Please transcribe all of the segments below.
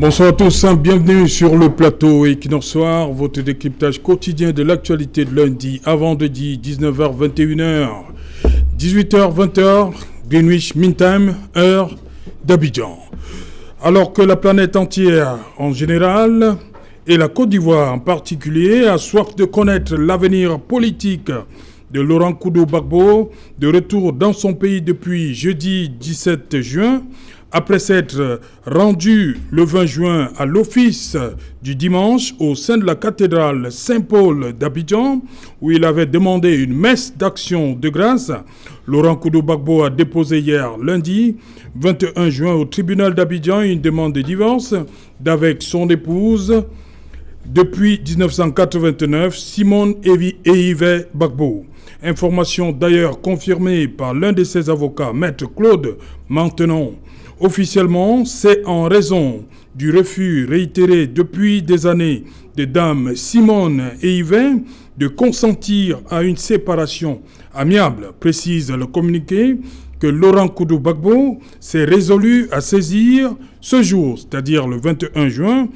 Bonsoir à tous, bienvenue sur le plateau Equinox Soir, votre décryptage quotidien de l'actualité de lundi à vendredi, 19h, 21h, 18h, 20h, Greenwich Mean Time, heure d'Abidjan. Alors que la planète entière en général et la Côte d'Ivoire en particulier a soif de connaître l'avenir politique de Laurent Koudou-Gbagbo, de retour dans son pays depuis jeudi 17 juin, après s'être rendu le 20 juin à l'office du dimanche au sein de la cathédrale Saint-Paul d'Abidjan, où il avait demandé une messe d'action de grâce, Laurent Koudou-Gbagbo a déposé hier lundi 21 juin au tribunal d'Abidjan une demande de divorce d'avec son épouse depuis 1989, Simone Eyive Gbagbo. Information d'ailleurs confirmée par l'un de ses avocats, Maître Claude Maintenon. Officiellement, c'est en raison du refus réitéré depuis des années de Dame Simone Eyive de consentir à une séparation amiable, précise le communiqué, que Laurent Koudou-Gbagbo s'est résolu à saisir ce jour, c'est-à-dire le 21 juin,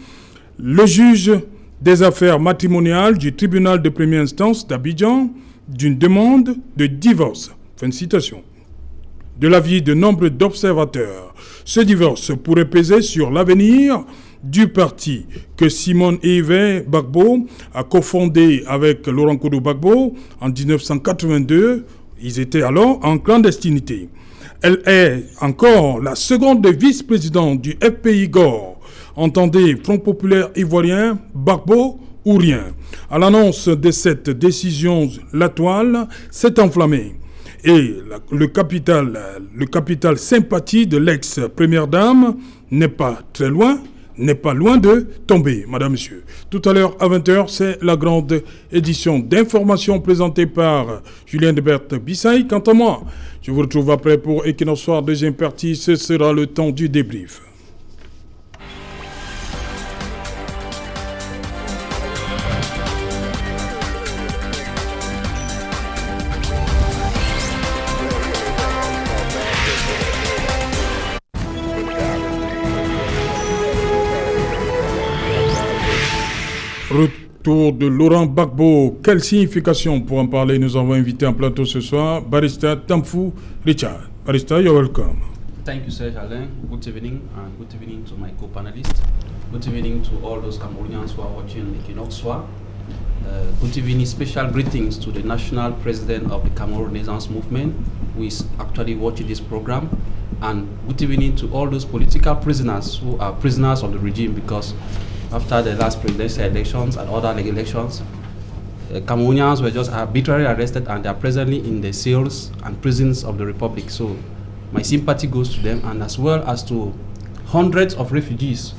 le juge des affaires matrimoniales du tribunal de première instance d'Abidjan d'une demande de divorce. Fin de citation. De l'avis de nombre d'observateurs, ce divorce pourrait peser sur l'avenir du parti que Simone Eyive Gbagbo a cofondé avec Laurent Koudou-Gbagbo en 1982. Ils étaient alors en clandestinité. Elle est encore la seconde vice-présidente du FPI GOR. Entendez, Front populaire ivoirien, Gbagbo ou rien. À l'annonce de cette décision, la toile s'est enflammée. Et le capital sympathie de l'ex-première dame n'est pas loin de tomber, madame, monsieur. Tout à l'heure, à 20h, c'est la grande édition d'information présentée par Julien Debert-Bissaï. Quant à moi, je vous retrouve après pour Equinox Soir, deuxième partie. Ce sera le temps du débrief. Retour de Laurent Gbagbo. Quelle signification? Pour en parler, nous avons invité en plateau ce soir Barrister Tamfou Richard. Barrister, you're welcome. Thank you, Serge Alain. Good evening, and good evening to my co-panelists. Good evening to all those Cameroonians who are watching Equinox Soir. Good evening, special greetings to the national president of the Cameroon Renaissance Movement, who is actually watching this program. And good evening to all those political prisoners who are prisoners of the regime, because after the last presidential elections and other elections, Cameroonians were just arbitrarily arrested and they are presently in the cells and prisons of the Republic. So my sympathy goes to them, and as well as to hundreds of refugees,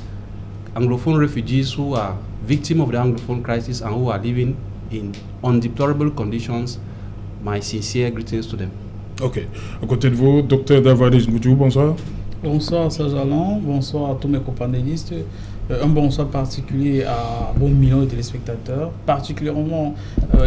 Anglophone refugees who are victims of the Anglophone crisis and who are living in undeplorable conditions. My sincere greetings to them. Ok. À côté de vous, Dr Davaris Ngoutou, bonsoir. Bonsoir Serge Alain, bonsoir à tous mes companélistes. Un bonsoir particulier à bon millions de téléspectateurs, particulièrement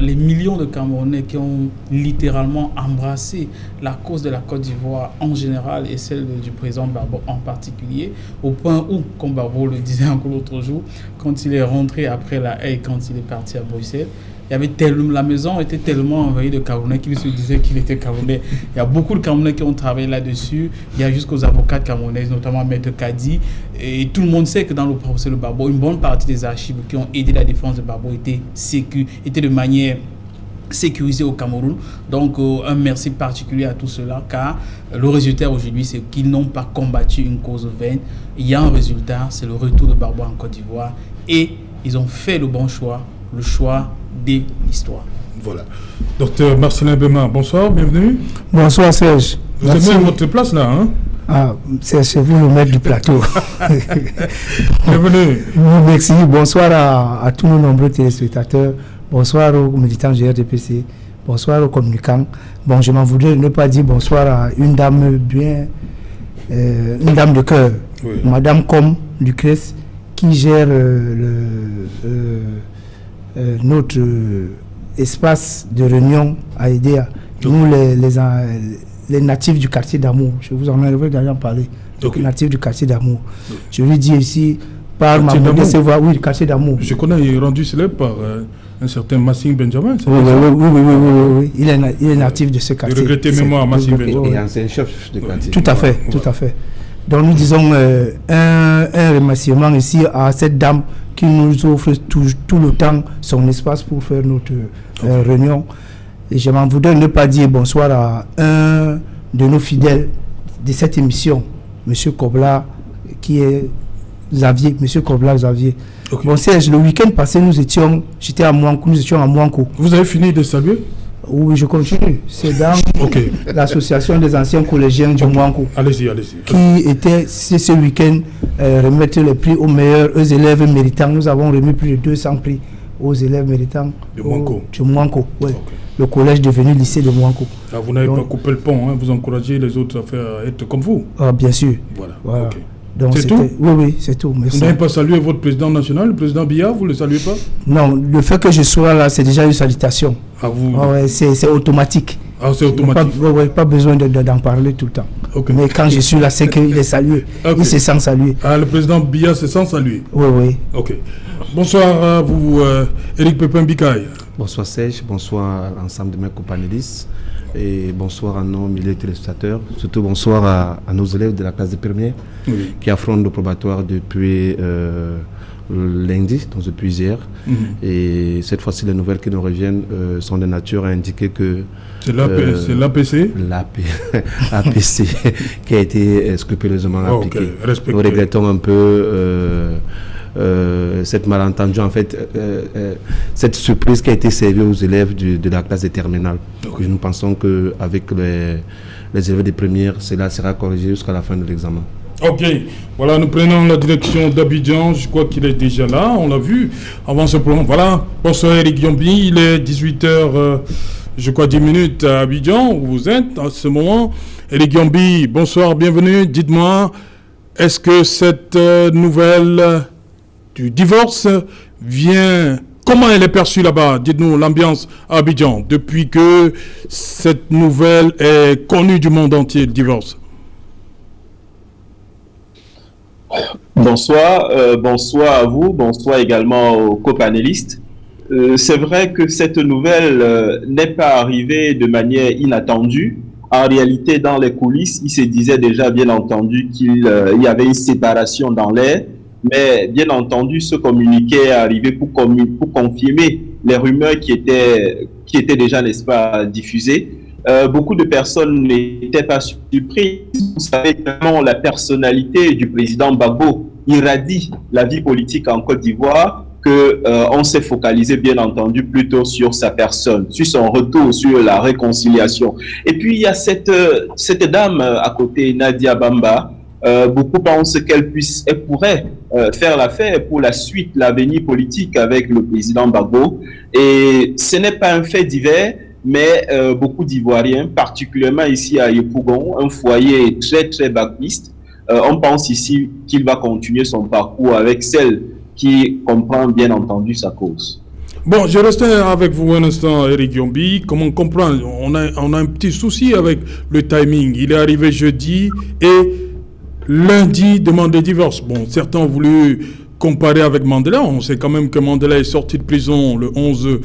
les millions de Camerounais qui ont littéralement embrassé la cause de la Côte d'Ivoire en général et celle du président Gbagbo en particulier, au point où, comme Gbagbo le disait encore l'autre jour, quand il est rentré après la haie, quand il est parti à Bruxelles, la maison était tellement envahie de Camerounais qu'il se disait qu'il était Camerounais. Il y a beaucoup de Camerounais qui ont travaillé là-dessus. Il y a jusqu'aux avocats camerounais, notamment Maître Kadi. Et tout le monde sait que dans le procès de Gbagbo, une bonne partie des archives qui ont aidé la défense de Gbagbo étaient de manière sécurisée au Cameroun. Donc un merci particulier à tout cela, car le résultat aujourd'hui, c'est qu'ils n'ont pas combattu une cause vaine. Il y a un résultat, c'est le retour de Gbagbo en Côte d'Ivoire. Et ils ont fait le bon choix, le choix de l'histoire. Voilà. Docteur Marcelin Bema, bonsoir, bienvenue. Bonsoir Serge. Vous êtes à votre place là, hein? Ah, c'est vous le maître du plateau. Bienvenue. Merci. Bonsoir à tous nos nombreux téléspectateurs. Bonsoir aux militants GRDPC. Bonsoir aux communicants. Bon, je m'en voudrais ne pas dire bonsoir à une dame une dame de cœur, oui. Madame Com du CRES, qui gère notre espace de réunion à Edea. Nous, les natifs du quartier d'Amour, je vous en avais déjà parlé, donc les natifs du quartier d'Amour. Je lui dis ici, par ma modeste voix, oui, quartier d'amour. Je connais, il est rendu célèbre par un certain Massing Benjamin. Oui. Il est natif de ce quartier. De regretter mémoire, Massing Benjamin. Et ancien chef de quartier. Tout à fait. Donc nous disons un remerciement ici à cette dame qui nous offre tout le temps son espace pour faire notre réunion. Et je m'en voudrais ne pas dire bonsoir à un de nos fidèles de cette émission, M. Kobla, qui est Xavier, M. Kobla Xavier. Okay. Bon Serge, le week-end passé, nous étions à Mouankou. Vous avez fini de saluer? Oui, je continue. C'est dans l'association des anciens collégiens du Mouankou. Allez-y. Qui était ce week-end remettre les prix aux meilleurs élèves méritants. Nous avons remis plus de 200 prix aux élèves méritants du Mouankou. Ouais. Okay. Le collège devenu lycée de Mouankou. Vous n'avez pas coupé le pont, hein, vous encouragez les autres à être comme vous. Bien sûr. Voilà. Okay. Donc c'est tout? Oui, c'est tout. Merci. Vous n'avez pas salué votre président national, le président Biya, vous ne le saluez pas? Non, le fait que je sois là, c'est déjà une salutation. C'est automatique. C'est automatique. Pas besoin d'en parler tout le temps. Okay. Mais quand je suis là, c'est qu'il est salué. Il se sent salué. Le président Biya se sent salué? Oui. Ok. Bonsoir à vous, Éric Pépin Bikaï. Bonsoir Serge, bonsoir à l'ensemble de mes copanélistes et bonsoir à nos milliers de téléspectateurs. Surtout bonsoir à nos élèves de la classe de première qui affrontent le probatoire depuis lundi, donc depuis hier. Et cette fois-ci, les nouvelles qui nous reviennent sont de nature à indiquer que c'est l'APC l'APC qui a été scrupuleusement appliqué. Okay. Nous regrettons un peu cette malentendu, en fait, cette surprise qui a été servie aux élèves de la classe de terminale. Okay. Nous pensons qu'avec les élèves de première, cela sera corrigé jusqu'à la fin de l'examen. Ok, voilà, nous prenons la direction d'Abidjan. Je crois qu'il est déjà là, on l'a vu avant ce programme. Voilà, bonsoir Eric Yombi, il est 18h, je crois 10 minutes à Abidjan, où vous êtes à ce moment. Eric Yombi, bonsoir, bienvenue. Dites-moi, est-ce que cette nouvelle du divorce vient... Comment elle est perçue là-bas? Dites-nous l'ambiance à Abidjan, depuis que cette nouvelle est connue du monde entier, le divorce. Bonsoir à vous, bonsoir également aux copanélistes. C'est vrai que cette nouvelle n'est pas arrivée de manière inattendue. En réalité, dans les coulisses, il se disait déjà, bien entendu, qu'il y avait une séparation dans l'air. Mais bien entendu, ce communiqué est arrivé pour confirmer les rumeurs qui étaient déjà, n'est-ce pas, diffusées. Beaucoup de personnes n'étaient pas surprises. Vous savez comment la personnalité du président Gbagbo irradie la vie politique en Côte d'Ivoire, qu'on s'est focalisé bien entendu plutôt sur sa personne, sur son retour, sur la réconciliation. Et puis il y a cette dame à côté, Nadia Bamba. Beaucoup pensent qu'elle pourrait faire l'affaire pour la suite, l'avenir politique avec le président Gbagbo. Et ce n'est pas un fait divers, mais beaucoup d'Ivoiriens, particulièrement ici à Yopougon, un foyer très très baguiste, on pense ici qu'il va continuer son parcours avec celle qui comprend bien entendu sa cause. Bon, je reste avec vous un instant, Eric Yombi. Comment comprendre? On a un petit souci avec le timing. Il est arrivé jeudi et lundi, demande de divorce. Bon, certains ont voulu comparer avec Mandela. On sait quand même que Mandela est sorti de prison le 11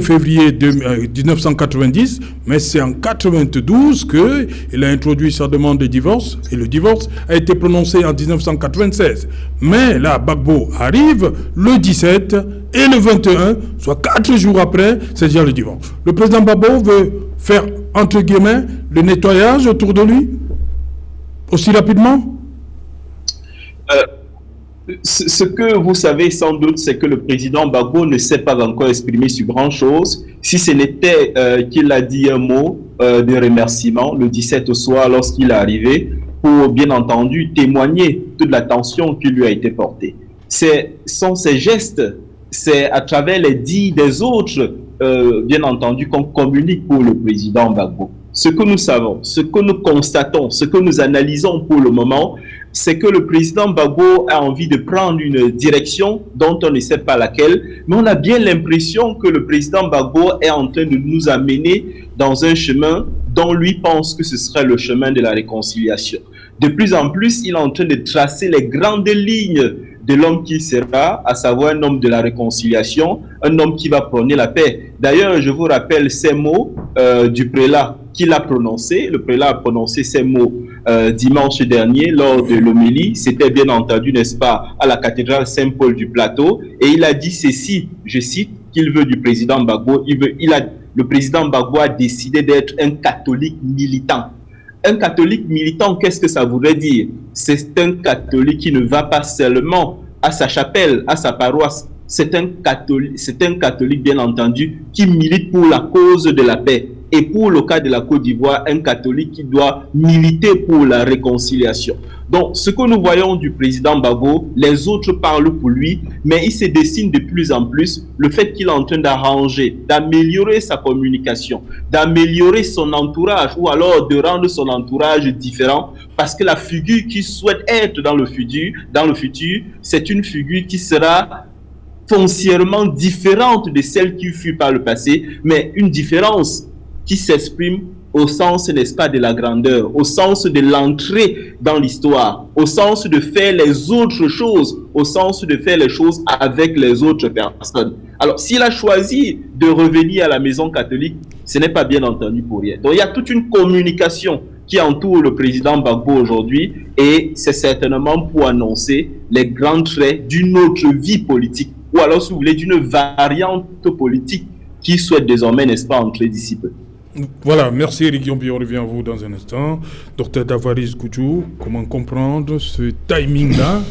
février 1990, mais c'est en 92 qu'il a introduit sa demande de divorce, et le divorce a été prononcé en 1996. Mais là, Gbagbo arrive le 17 et le 21, soit 4 jours après, c'est déjà le divorce. Le président Gbagbo veut faire, entre guillemets, le nettoyage autour de lui aussi rapidement? Ce que vous savez sans doute, c'est que le président Gbagbo ne s'est pas encore exprimé sur grand-chose. Si ce n'était qu'il a dit un mot de remerciement le 17 au soir lorsqu'il est arrivé, pour bien entendu témoigner de l'attention qui lui a été portée. Sont ces gestes, c'est à travers les dits des autres, bien entendu, qu'on communique pour le président Gbagbo. Ce que nous savons, ce que nous constatons, ce que nous analysons pour le moment, c'est que le président Gbagbo a envie de prendre une direction dont on ne sait pas laquelle, mais on a bien l'impression que le président Gbagbo est en train de nous amener dans un chemin dont lui pense que ce serait le chemin de la réconciliation. De plus en plus, il est en train de tracer les grandes lignes de l'homme qui sera, à savoir un homme de la réconciliation, un homme qui va prôner la paix. D'ailleurs, je vous rappelle ces mots du prélat qu'il a prononcé. Le prélat a prononcé ces mots dimanche dernier lors de l'homélie. C'était bien entendu, n'est-ce pas, à la cathédrale Saint-Paul du Plateau. Et il a dit ceci, je cite, qu'il veut du président Gbagbo. Le président Gbagbo a décidé d'être un catholique militant. Un catholique militant, qu'est-ce que ça voudrait dire? C'est un catholique qui ne va pas seulement à sa chapelle, à sa paroisse. C'est un catholique, bien entendu, qui milite pour la cause de la paix. Et pour le cas de la Côte d'Ivoire, un catholique qui doit militer pour la réconciliation. Donc, ce que nous voyons du président Gbagbo, les autres parlent pour lui, mais il se dessine de plus en plus le fait qu'il est en train d'arranger, d'améliorer sa communication, d'améliorer son entourage, ou alors de rendre son entourage différent, parce que la figure qu'il souhaite être dans le futur, c'est une figure qui sera foncièrement différente de celle qui fut par le passé, mais une différence qui s'exprime au sens, n'est-ce pas, de la grandeur, au sens de l'entrée dans l'histoire, au sens de faire les autres choses, au sens de faire les choses avec les autres personnes. Alors, s'il a choisi de revenir à la maison catholique, ce n'est pas bien entendu pour rien. Donc, il y a toute une communication qui entoure le président Gbagbo aujourd'hui, et c'est certainement pour annoncer les grands traits d'une autre vie politique, ou alors, si vous voulez, d'une variante politique qui souhaite désormais, n'est-ce pas, entrer d'ici peu. Voilà, merci Eric Yombi, on revient à vous dans un instant. Docteur Davaris Goutou, comment comprendre ce timing-là?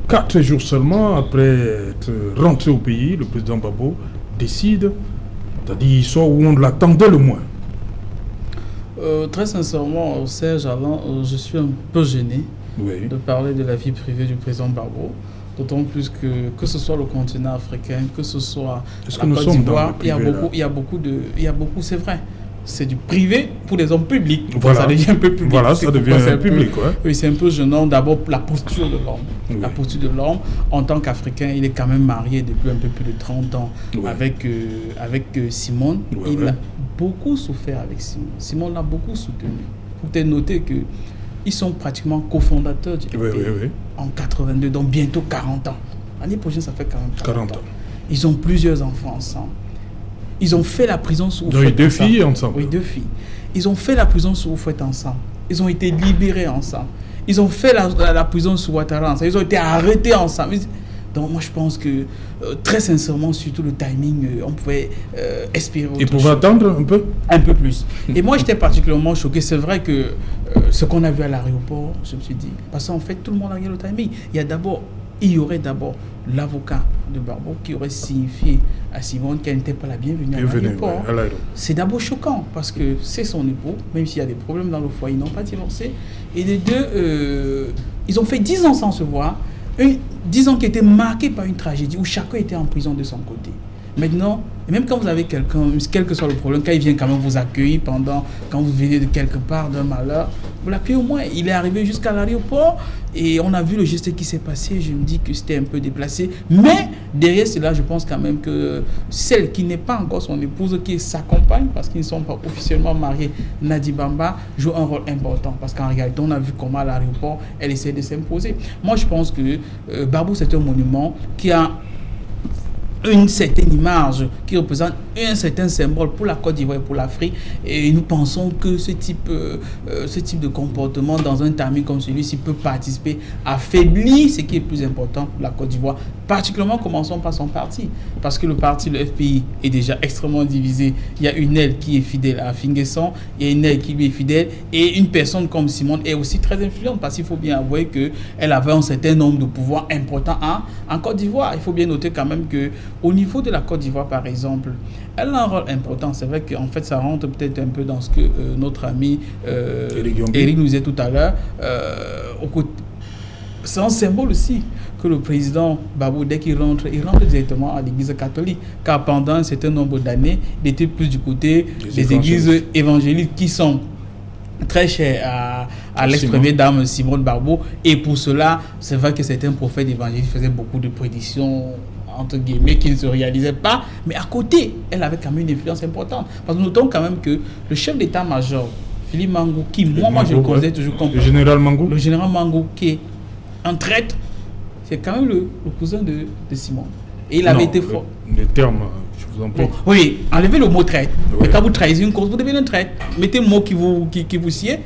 4 jours seulement après être rentré au pays, le président Gbagbo décide, c'est-à-dire il sort où on l'attendait le moins. Très sincèrement, Serge, Alain, je suis un peu gêné de parler de la vie privée du président Gbagbo. D'autant plus que ce soit le continent africain, que ce soit la Côte d'Ivoire, il y a beaucoup, c'est vrai. C'est du privé pour les hommes publics. Voilà. Ça devient un peu public. Voilà, ça devient un public. Oui, c'est un peu gênant. D'abord, la posture de l'homme. Oui. La posture de l'homme, en tant qu'Africain, il est quand même marié depuis un peu plus de 30 ans avec Simone. Il a beaucoup souffert avec Simone. Simone l'a beaucoup soutenu. Il faut peut-être noter qu'ils sont pratiquement cofondateurs du FPI en 82, donc bientôt 40 ans. L'année prochaine, ça fait quand même 40 ans. Ils ont plusieurs enfants ensemble. Ils ont fait la prison sous Houphouët ensemble. 2 filles ensemble. Oui, 2 filles. Ils ont fait la prison sous Houphouët ensemble. Ils ont été libérés ensemble. Ils ont fait la prison sous Ouattara ensemble. Ils ont été arrêtés ensemble. Donc moi je pense que très sincèrement, surtout le timing, on pouvait espérer autre chose. Et pouvait attendre un peu? Un peu plus. Et moi j'étais particulièrement choqué. C'est vrai que ce qu'on a vu à l'aéroport, je me suis dit, parce qu'en fait tout le monde a regardé le timing. Il y aurait d'abord l'avocat de Gbagbo qui aurait signifié à Simone qu'elle n'était pas la bienvenue à l'aéroport. C'est d'abord choquant parce que c'est son époux, même s'il y a des problèmes dans le foyer, ils n'ont pas divorcé. Et les deux, ils ont fait 10 ans sans se voir. 10 ans qui étaient marqués par une tragédie où chacun était en prison de son côté. Maintenant, et même quand vous avez quelqu'un, quel que soit le problème, quand il vient quand même vous accueillir quand vous venez de quelque part d'un malheur, vous l'accueillez au moins. Il est arrivé jusqu'à l'aéroport et on a vu le geste qui s'est passé. Je me dis que c'était un peu déplacé. Mais derrière cela, je pense quand même que celle qui n'est pas encore son épouse, qui est sa compagne, parce qu'ils ne sont pas officiellement mariés, Nadi Bamba, joue un rôle important. Parce qu'en réalité, on a vu comment à l'aéroport, elle essaie de s'imposer. Moi, je pense que Gbagbo, c'est un monument qui a une certaine image qui représente un certain symbole pour la Côte d'Ivoire et pour l'Afrique, et nous pensons que ce type de comportement dans un timing comme celui-ci peut participer à affaiblir ce qui est plus important pour la Côte d'Ivoire, particulièrement commençons par son parti, parce que le parti, le FPI, est déjà extrêmement divisé. Il y a une aile qui est fidèle à Finguesson, il y a une aile qui lui est fidèle, et une personne comme Simone est aussi très influente, parce qu'il faut bien avouer qu'elle avait un certain nombre de pouvoirs importants en Côte d'Ivoire. Il faut bien noter quand même que au niveau de la Côte d'Ivoire, par exemple, elle a un rôle important. C'est vrai qu'en fait, ça rentre peut-être un peu dans ce que notre ami Eric nous disait tout à l'heure. C'est un symbole aussi que le président Gbagbo, dès qu'il rentre directement à l'église catholique. Car pendant un certain nombre d'années, il était plus du côté des églises évangéliques qui sont très chères à l'ex-première dame Simone Gbagbo. Et pour cela, c'est vrai que certains prophètes évangéliques faisaient beaucoup de prédictions entre guillemets, qui ne se réalisait pas, mais à côté, elle avait quand même une influence importante. Parce que nous notons quand même que le chef d'état-major Philippe Mangou, qui, moi je le considère toujours comme... Le général Mangou. Le général Mangou, qui est un traître, c'est quand même le cousin de Simon. Et il avait été fort. Les termes, je vous en prie. Oui, enlevez le mot traître. Oui. Mais quand vous trahissez une cause, vous devenez un traître. Mettez le mot qui vous sied.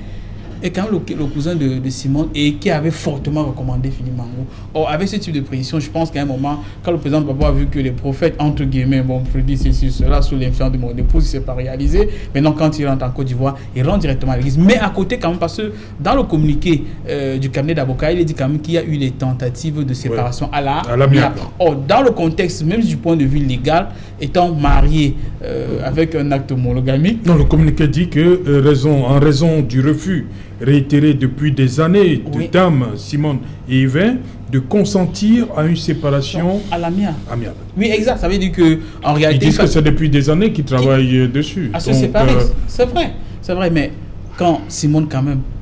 Et quand même le cousin de Simon, et qui avait fortement recommandé Philippe Mangou. Or, avec ce type de prédiction, je pense qu'à un moment, quand le président Gbagbo a vu que les prophètes, entre guillemets, prédit ceci, cela, sous l'influence de mon épouse, il ne s'est pas réalisé. Maintenant, quand il rentre en Côte d'Ivoire, il rentre directement à l'église. Mais à côté, quand même, parce que dans le communiqué du cabinet d'avocats, il est dit quand même qu'il y a eu des tentatives de séparation à l'amiable. Or, dans le contexte, même du point de vue légal, étant marié avec un acte monogamique. Non, le communiqué dit que, en raison du refus réitéré depuis des années de dames Simone et Yvain de consentir à une séparation à l'amiable. Amiable. Oui, exact. Ça veut dire que en réalité, ils disent que c'est depuis des années qu'ils travaillent dessus. À se séparer, c'est vrai. Mais quand Simone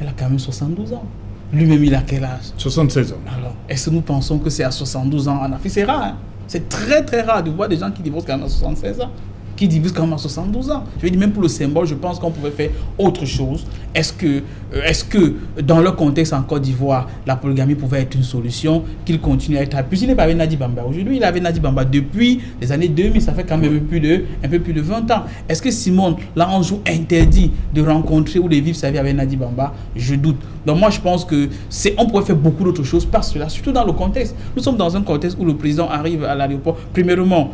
elle a quand même 72 ans. Lui-même, il a quel âge? 76 ans. Alors, est-ce que nous pensons que c'est à 72 ans en Afrique? C'est rare. Hein? C'est très très rare de voir des gens qui divorcent quand même à 76 ans. Qui divorcent quand même à 72 ans. Je veux dire, même pour le symbole, je pense qu'on pouvait faire autre chose. Est-ce que dans le contexte en Côte d'Ivoire, la polygamie pouvait être une solution, qu'il continue à être appuyé? Il n'est pas avec Nadi Bamba aujourd'hui, il est avec Nadi Bamba depuis les années 2000, ça fait quand même un peu plus de 20 ans. Est-ce que Simone, là, un jour interdit de rencontrer ou de vivre sa vie avec Nadi Bamba? Je doute. Donc moi, je pense que on pourrait faire beaucoup d'autres choses par cela, surtout dans le contexte. Nous sommes dans un contexte où le président arrive à l'aéroport. Premièrement,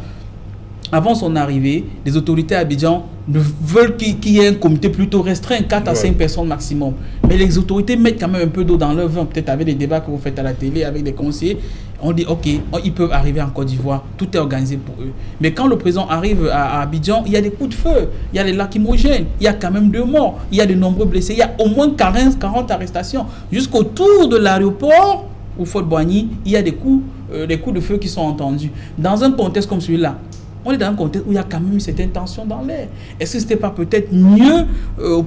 avant son arrivée, les autorités à Abidjan veulent qu'il y ait un comité plutôt restreint, 4 à 5 personnes maximum. Mais les autorités mettent quand même un peu d'eau dans leur vin, peut-être avec les débats que vous faites à la télé, avec des conseillers. On dit, ok, ils peuvent arriver en Côte d'Ivoire, tout est organisé pour eux. Mais quand le président arrive à Abidjan, il y a des coups de feu, il y a les lacrymogènes, il y a quand même 2 morts, il y a de nombreux blessés, il y a au moins 40 arrestations. Jusqu'autour de l'aéroport, au Fort Boigny, il y a des coups de feu qui sont entendus. Dans un contexte comme celui-là, on est dans un contexte où il y a quand même une certaine tension dans l'air. Est-ce que ce n'était pas peut-être mieux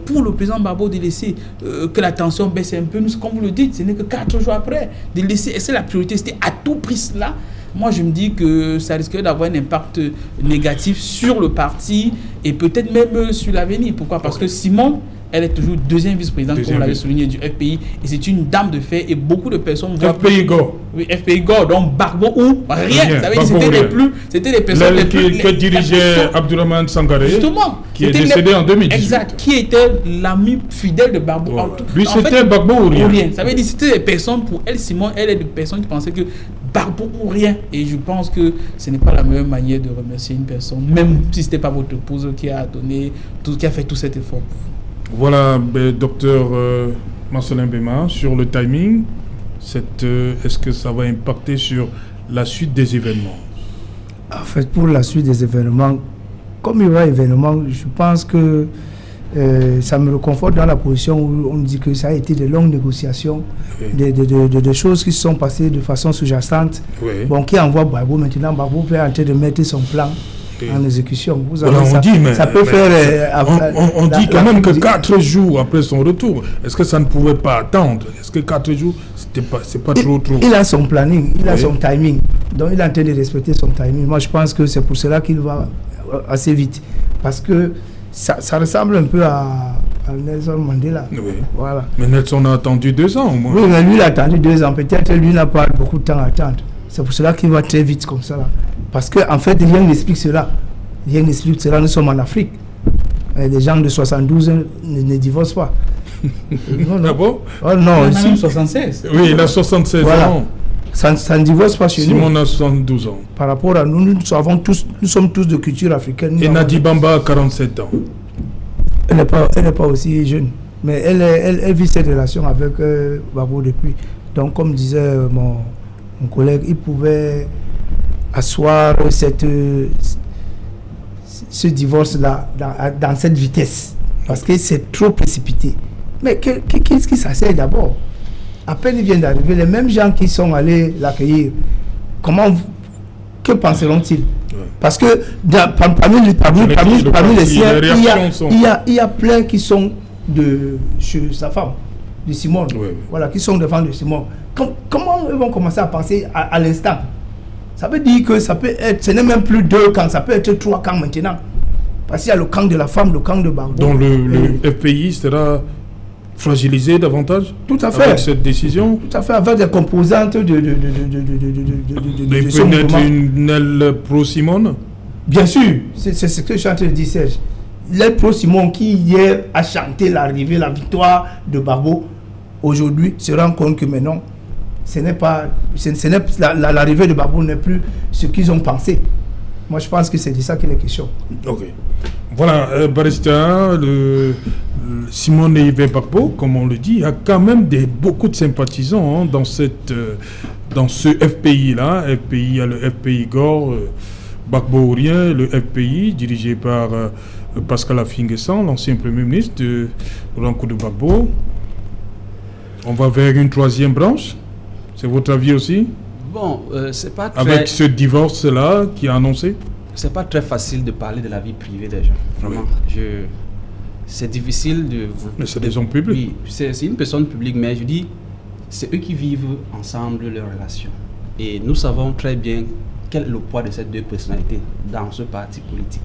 pour le président Gbagbo de laisser que la tension baisse un peu? Comme vous le dites, ce n'est que 4 jours après. De laisser, est-ce que la priorité c'était à tout prix cela? Moi, je me dis que ça risquerait d'avoir un impact négatif sur le parti et peut-être même sur l'avenir. Pourquoi? Parce que Simone, elle est toujours deuxième vice-présidente, comme on l'avait souligné, du FPI. Et c'est une dame de fer et beaucoup de personnes... FPI Go. Oui, FPI Go, donc Gbagbo ou rien. Ça veut dire c'était les personnes les plus... que dirigeait Abdourahmane Sangaré. Justement. Qui est décédé en 2018. Exact. Qui était l'ami fidèle de Gbagbo. Ouais. Lui, c'était Gbagbo ou rien. Ça veut dire que c'était des personnes, pour elle, Simone, elle est des personnes qui pensaient que Gbagbo ou rien. Et je pense que ce n'est pas la meilleure manière de remercier une personne, même si ce n'était pas votre épouse qui a fait tout cet effort. Voilà, docteur Marcelin Bema, sur le timing, est-ce que ça va impacter sur la suite des événements? En fait, pour la suite des événements, comme il y aura événements, je pense que ça me reconforte dans la position où on dit que ça a été de longues négociations, oui. des choses qui se sont passées de façon sous-jacente, oui. Bon, qui envoie Gbagbo. Maintenant, Gbagbo peut en train de mettre son plan en exécution. Vous savez, voilà, ça peut faire... on dit quand même que 4 jours après son retour, est-ce que ça ne pouvait pas attendre? Est-ce que 4 jours, c'est pas trop? Il a son planning, il a son timing. Donc il est en train de respecter son timing. Moi, je pense que c'est pour cela qu'il va assez vite. Parce que ça ressemble un peu à Nelson Mandela. Oui. Voilà. Mais Nelson a attendu 2 ans au moins. Oui, mais lui, il a attendu 2 ans. Peut-être lui n'a pas beaucoup de temps à attendre. C'est pour cela qu'il va très vite comme ça. Là. Parce qu'en fait, rien n'explique cela. Rien n'explique cela. Nous sommes en Afrique. Et les gens de 72 ans ne divorcent pas. Non. Ah bon? Oh, non, il a même 76. Oui, il a 76 voilà. ans. Ça ne divorce pas chez Simon nous. Simon a 72 ans. Par rapport à nous, nous sommes tous de culture africaine. Et Nadi Bamba a 47 ans. Elle n'est pas aussi jeune. Mais elle vit cette relation avec Gbagbo depuis. Donc, comme disait mon collègue, il pouvait asseoir ce divorce-là dans cette vitesse. Parce que c'est trop précipité. Mais qu'est-ce qui s'asseye d'abord? À peine il vient d'arriver, les mêmes gens qui sont allés l'accueillir, que penseront-ils? Parce que parmi les siens, il y a plein qui sont chez sa femme, de Simone, voilà, qui sont devant de Simone. Comment ils vont commencer à penser à l'instant? Ça veut dire que ça peut être, ce n'est même plus 2 camps, ça peut être 3 camps maintenant. Parce qu'il y a le camp de la femme, le camp de Gbagbo. Donc le FPI sera fragilisé davantage? Tout à fait. Avec cette décision? Tout à fait, avec des composantes de Il peut naître une aile pro-Simone? Bien sûr, c'est ce que je suis en train de dire, Serge. L'aile pro-Simone qui hier a chanté l'arrivée, la victoire de Gbagbo, aujourd'hui se rend compte que maintenant, l'arrivée de Gbagbo n'est plus ce qu'ils ont pensé. Moi, je pense que c'est de ça qu'il est question. Ok. Voilà, Barista, Simone Yves Gbagbo, comme on le dit, il y a quand même beaucoup de sympathisants dans ce FPI-là. FPI, il y a le FPI Gore, Gbagbo-Rien, le FPI, dirigé par Pascal Affi-N'Guessan, l'ancien Premier ministre de Laurent Gbagbo. On va vers une troisième branche. C'est votre avis aussi? Bon, c'est pas très... Avec ce divorce-là qui a annoncé? C'est pas très facile de parler de la vie privée des gens. Vraiment. Oui. C'est difficile de... Mais c'est des hommes publics. Oui, c'est une personne publique, mais je dis, c'est eux qui vivent ensemble leur relation. Et nous savons très bien quel est le poids de ces deux personnalités dans ce parti politique.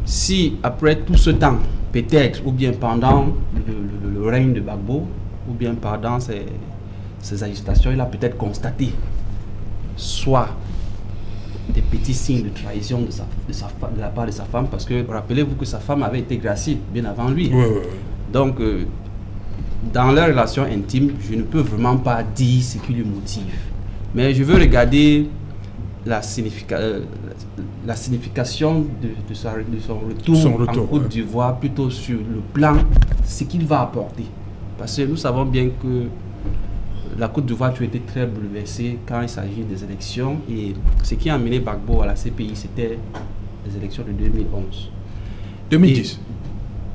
Si après tout ce temps, peut-être, ou bien pendant le règne de Gbagbo, ou bien pendant ces agitations, il a peut-être constaté soit des petits signes de trahison de la part de sa femme, parce que rappelez-vous que sa femme avait été graciée bien avant lui. Oui. Donc, dans leur relation intime, je ne peux vraiment pas dire ce qui le motive. Mais je veux regarder la signification de son retour en Côte d'Ivoire, plutôt sur le plan, ce qu'il va apporter. Parce que nous savons bien que la Côte d'Ivoire a été très bouleversée quand il s'agit des élections. Et ce qui a amené Gbagbo à la CPI, c'était les élections de 2011. 2010.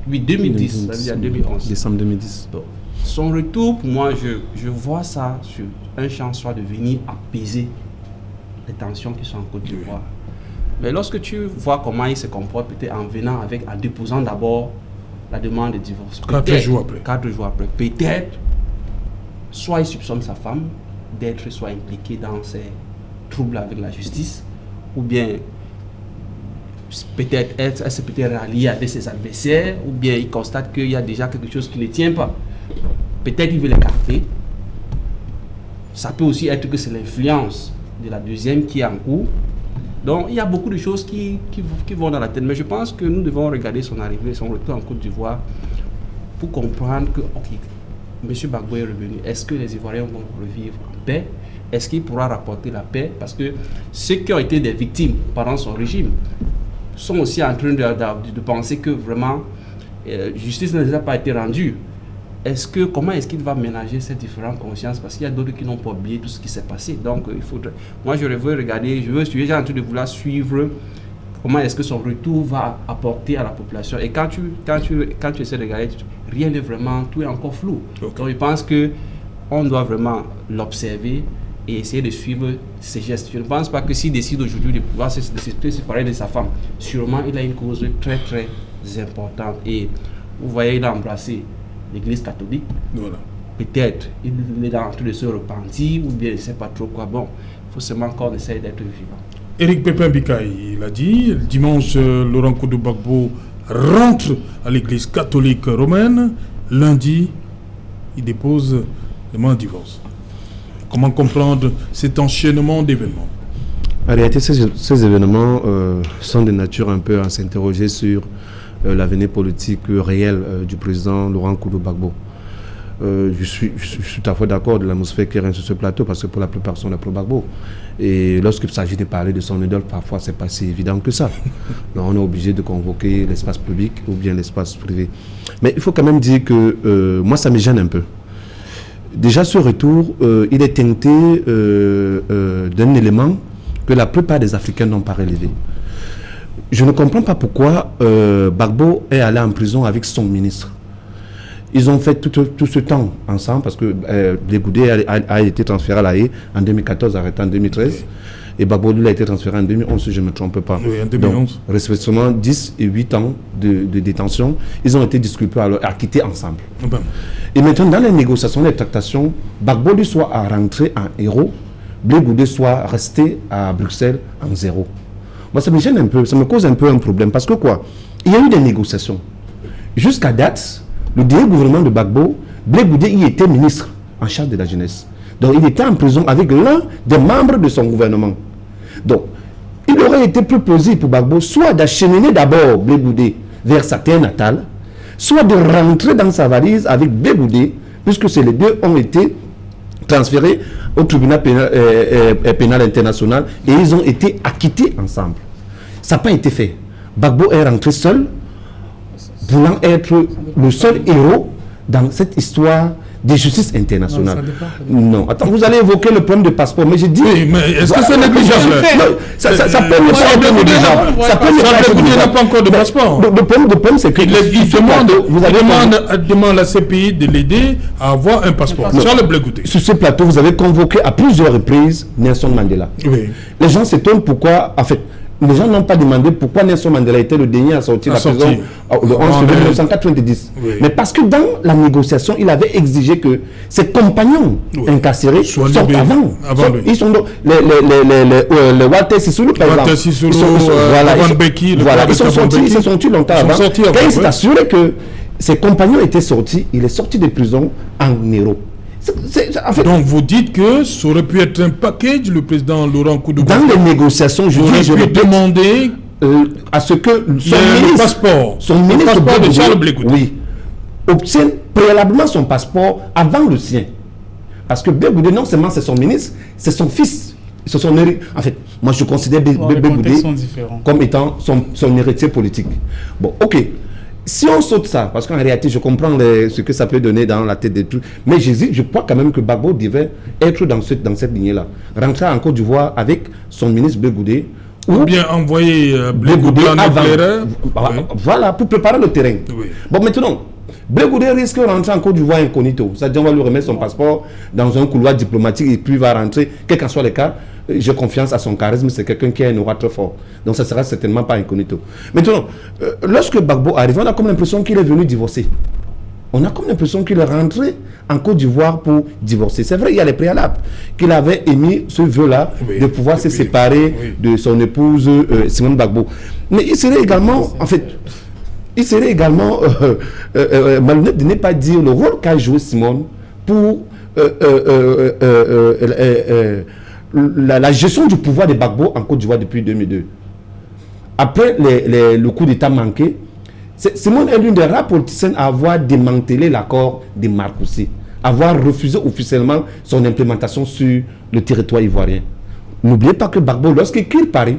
Oui, 2010, ça veut dire 2011. Décembre 2010. Bon. Son retour, pour moi, je vois ça sur un champ soit de venir apaiser les tensions qui sont en Côte d'Ivoire. Mais lorsque tu vois comment il se comporte, peut-être en déposant d'abord la demande de divorce. 4 jours après. Peut-être, soit il soupçonne sa femme d'être soit impliquée dans ces troubles avec la justice, ou bien peut-être elle s'est peut-être ralliée avec ses adversaires, ou bien il constate qu'il y a déjà quelque chose qui ne tient pas. Peut-être il veut l'écarter. Ça peut aussi être que c'est l'influence de la deuxième qui est en cours. Donc il y a beaucoup de choses qui vont dans la tête. Mais je pense que nous devons regarder son arrivée, son retour en Côte d'Ivoire pour comprendre que, ok, M. Gbagbo est revenu. Est-ce que les Ivoiriens vont revivre en paix? Est-ce qu'il pourra rapporter la paix? Parce que ceux qui ont été des victimes pendant son régime sont aussi en train de penser que vraiment justice n'a pas été rendue. Comment est-ce qu'il va ménager ces différentes consciences? Parce qu'il y a d'autres qui n'ont pas oublié tout ce qui s'est passé. Donc, il faudrait... Moi, je veux regarder, je suis déjà en train de vouloir suivre comment est-ce que son retour va apporter à la population. Et quand tu essaies de regarder, rien n'est vraiment, tout est encore flou. Okay. Donc, je pense qu'on doit vraiment l'observer et essayer de suivre ses gestes. Je ne pense pas que s'il décide aujourd'hui de pouvoir se séparer de sa femme, sûrement il a une cause très très importante. Et vous voyez, il a embrassé l'Église catholique. Voilà. Peut-être il est en train de se repentir ou bien je ne sais pas trop quoi. Bon, il faut seulement qu'on essaye d'être vivant. Éric Pépin Bikaï, il a dit, dimanche, Laurent Gbagbo rentre à l'Église catholique romaine. Lundi, il dépose le demande de divorce. Comment comprendre cet enchaînement d'événements? En réalité, ces événements sont de nature un peu à s'interroger sur l'avenir politique réel du président Laurent Gbagbo. Je suis tout à fait d'accord de l'atmosphère qui règne sur ce plateau parce que pour la plupart sont pro Gbagbo. Et lorsqu'il s'agit de parler de son idole, parfois c'est pas si évident que ça. Donc, on est obligé de convoquer l'espace public ou bien l'espace privé. Mais il faut quand même dire que moi ça me gêne un peu. Déjà ce retour, il est teinté d'un élément que la plupart des Africains n'ont pas relevé. Je ne comprends pas pourquoi Gbagbo est allé en prison avec son ministre. Ils ont fait tout ce temps ensemble parce que Légoudé a été transféré à La Haye en 2014, arrêté en 2013. Oui. Et Gbagbo lui a été transféré en 2011, si je ne me trompe pas. Oui, en 2011. Donc, respectivement, 10 et 8 ans de détention. Ils ont été disculpés, alors acquittés ensemble. Ben. Et maintenant, dans les négociations, les tractations, Gbagbo lui soit à rentrer en héros, Légoudé soit resté à Bruxelles en zéro. Moi, ça me gêne un peu, ça me cause un peu un problème. Parce que quoi? Il y a eu des négociations. Jusqu'à date, le dernier gouvernement de Gbagbo, Blé Goudé y était ministre en charge de la jeunesse. Donc il était en prison avec l'un des membres de son gouvernement. Donc il aurait été plus plausible pour Gbagbo soit d'acheminer d'abord Blé Goudé vers sa terre natale, soit de rentrer dans sa valise avec Blé Goudé, puisque ces deux ont été transférés au tribunal pénal international et ils ont été acquittés ensemble. Ça n'a pas été fait. Gbagbo est rentré seul, voulant être le seul héros dans cette histoire de justice internationale. Non, attends, vous allez évoquer le problème de passeport, mais j'ai dit... Oui, mais est-ce que c'est négligeable? Ça peut ne pas être négligeable. Ça peut ne pas être négligeable. Il n'a pas encore de passeport. Le problème, c'est que... Il demande à la CPI de l'aider à avoir un passeport. Charles Blé Goudé. Sur ce plateau, vous avez convoqué à plusieurs reprises Nelson Mandela. Oui. Les gens s'étonnent pourquoi... En fait, les gens n'ont pas demandé pourquoi Nelson Mandela était le dernier à sortir de la prison le 11 février 1990. Oui. Mais parce que dans la négociation, il avait exigé que ses compagnons incarcérés sortent avant. Ils sont les Walter Sisulu, par exemple. Walter Sisulu, ils sont sortis longtemps avant. Quand il s'est assuré que ses compagnons étaient sortis, il est sorti de prison en héros. En fait, donc vous dites que ça aurait pu être un package, le président Laurent Koudou. Dans les négociations, je vais demander à ce que son ministre de Charles Blé Goudé obtienne préalablement son passeport avant le sien. Parce que Blé Goudé, non seulement c'est son ministre, c'est son fils. En fait, moi je considère Blé Goudé comme étant son héritier politique. Bon, ok. Si on saute ça, parce qu'en réalité, je comprends ce que ça peut donner dans la tête des trucs, mais je crois quand même que Gbagbo devait être dans cette lignée-là. Rentrer en Côte d'Ivoire avec son ministre Blé Goudé. Ou bien envoyer Blé Goudé en éclaireur. Voilà, pour préparer le terrain. Oui. Bon, maintenant, Blé Goudé risque de rentrer en Côte d'Ivoire incognito. C'est-à-dire, on va lui remettre son passeport dans un couloir diplomatique et puis il va rentrer, quel qu'en soit le cas. J'ai confiance à son charisme, c'est quelqu'un qui a un aura très fort. Donc ça ne sera certainement pas incognito. Maintenant, lorsque Gbagbo arrive, on a comme l'impression qu'il est venu divorcer. On a comme l'impression qu'il est rentré en Côte d'Ivoire pour divorcer. C'est vrai, il y a les préalables. Qu'il avait émis ce vœu-là de pouvoir se séparer de son épouse Simone Gbagbo. Mais il serait également, malhonnête de ne pas dire le rôle qu'a joué Simone pour la gestion du pouvoir de Gbagbo en Côte d'Ivoire depuis 2002. Après le coup d'État manqué, Simone est l'une des rares politiciennes à avoir démantelé l'accord de Marcoussis, avoir refusé officiellement son implémentation sur le territoire ivoirien. N'oubliez pas que Gbagbo, lorsqu'il quitte Paris,